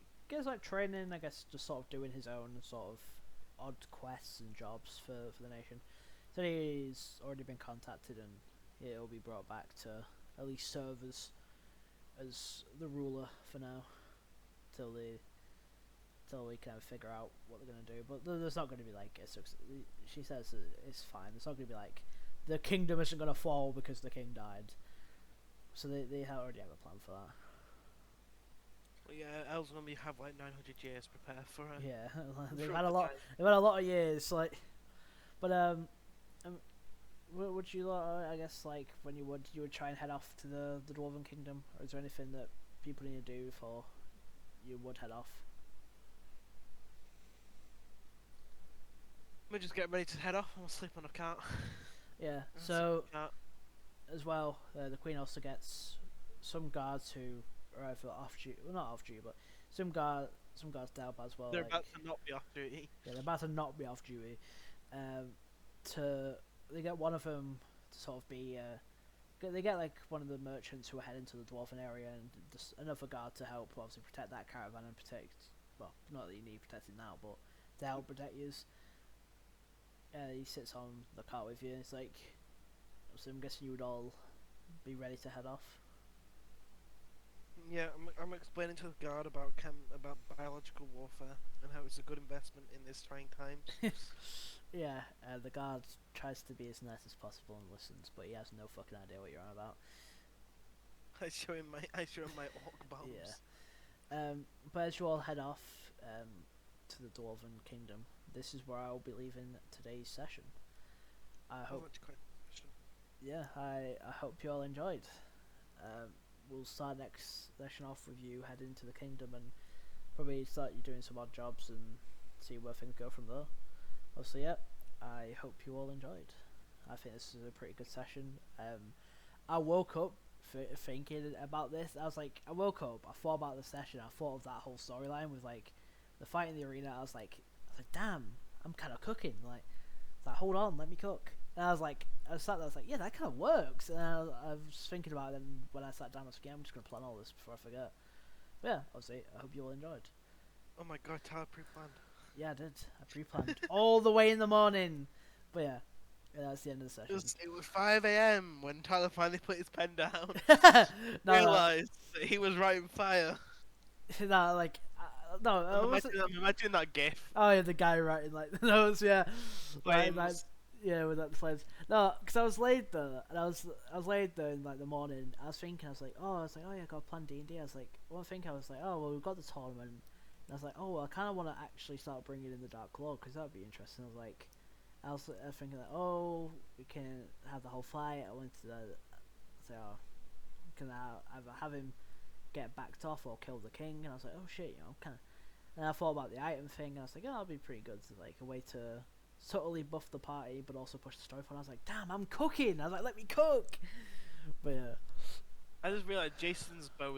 like training. I guess just sort of doing his own sort of odd quests and jobs for the nation. So he's already been contacted and it'll be brought back to at least serve as the ruler for now, till we can figure out what they're gonna do. But there's not gonna be like she says it's fine. There's not gonna be like the kingdom isn't gonna fall because the king died. So they already have a plan for that. Well, yeah, Els normally have like 900 years prepared for it. Yeah, they've had a lot. They've had a lot of years, like. But would you I guess like when you would try and head off to the Dwarven Kingdom, or is there anything that people need to do before you would head off? We're just getting ready to head off. I'll sleep on a cart. Yeah. So as well, the Queen also gets some guards who are either off duty, well not off duty, but some guards to help as well. They're like, about to not be off duty. Yeah, they're about to not be off duty. They get one of them to sort of be. They get like one of the merchants who are heading to the dwarven area, and just another guard to help obviously protect that caravan and protect. Well, not that you need protecting now, but to help protect you. He sits on the cart with you. It's like, so I'm guessing you would all be ready to head off. Yeah, I'm explaining to the guard about biological warfare and how it's a good investment in this trying times. Yeah, the guard tries to be as nice as possible and listens, but he has no fucking idea what you're on about. I show him my orc bombs. Yeah. But as you all head off to the Dwarven Kingdom, this is where I will be leaving today's session. I hope. Yeah, I hope you all enjoyed. We'll start next session off with you heading to the kingdom and probably start you doing some odd jobs and see where things go from there. Also, yeah, I hope you all enjoyed. I think this is a pretty good session. I woke up thinking about this. I woke up, I thought about the session, I thought of that whole storyline with like the fight in the arena. I was like, damn, I'm kind of cooking. Like, hold on, let me cook. And I sat there, I was like, yeah, that kind of works. And I was thinking about it, and when I sat down, I was like, yeah, I'm just going to plan all this before I forget. But yeah, obviously, I hope you all enjoyed. Oh my god, Tyler pre-planned. Yeah, I did. I pre-planned all the way in the morning. But yeah, that's the end of the session. It was 5 AM when Tyler finally put his pen down. Realised that he was writing Phaia. No, like, no. I'm imagining that gif. Oh yeah, the guy writing like the notes, yeah. Flames. Yeah, with that flames. No, because I was laid there, and I was laid there in like the morning. I was thinking, oh yeah, I got a plan D&D. I was like, one thing I was like, oh well, we've got the tournament. And I was like, oh well, I kind of want to actually start bringing in the Dark Lord because that'd be interesting. I was thinking like, oh, we can have the whole fight. I wanted to say, oh, can I either have him get backed off or kill the king? And I was like, oh shit, kind of. And I thought about the item thing, and I was like, oh, that'd be pretty good. Like a way to subtly buff the party, but also push the story forward. I was like, damn, I'm cooking. I was like, let me cook. But yeah. I just realised Jason's bow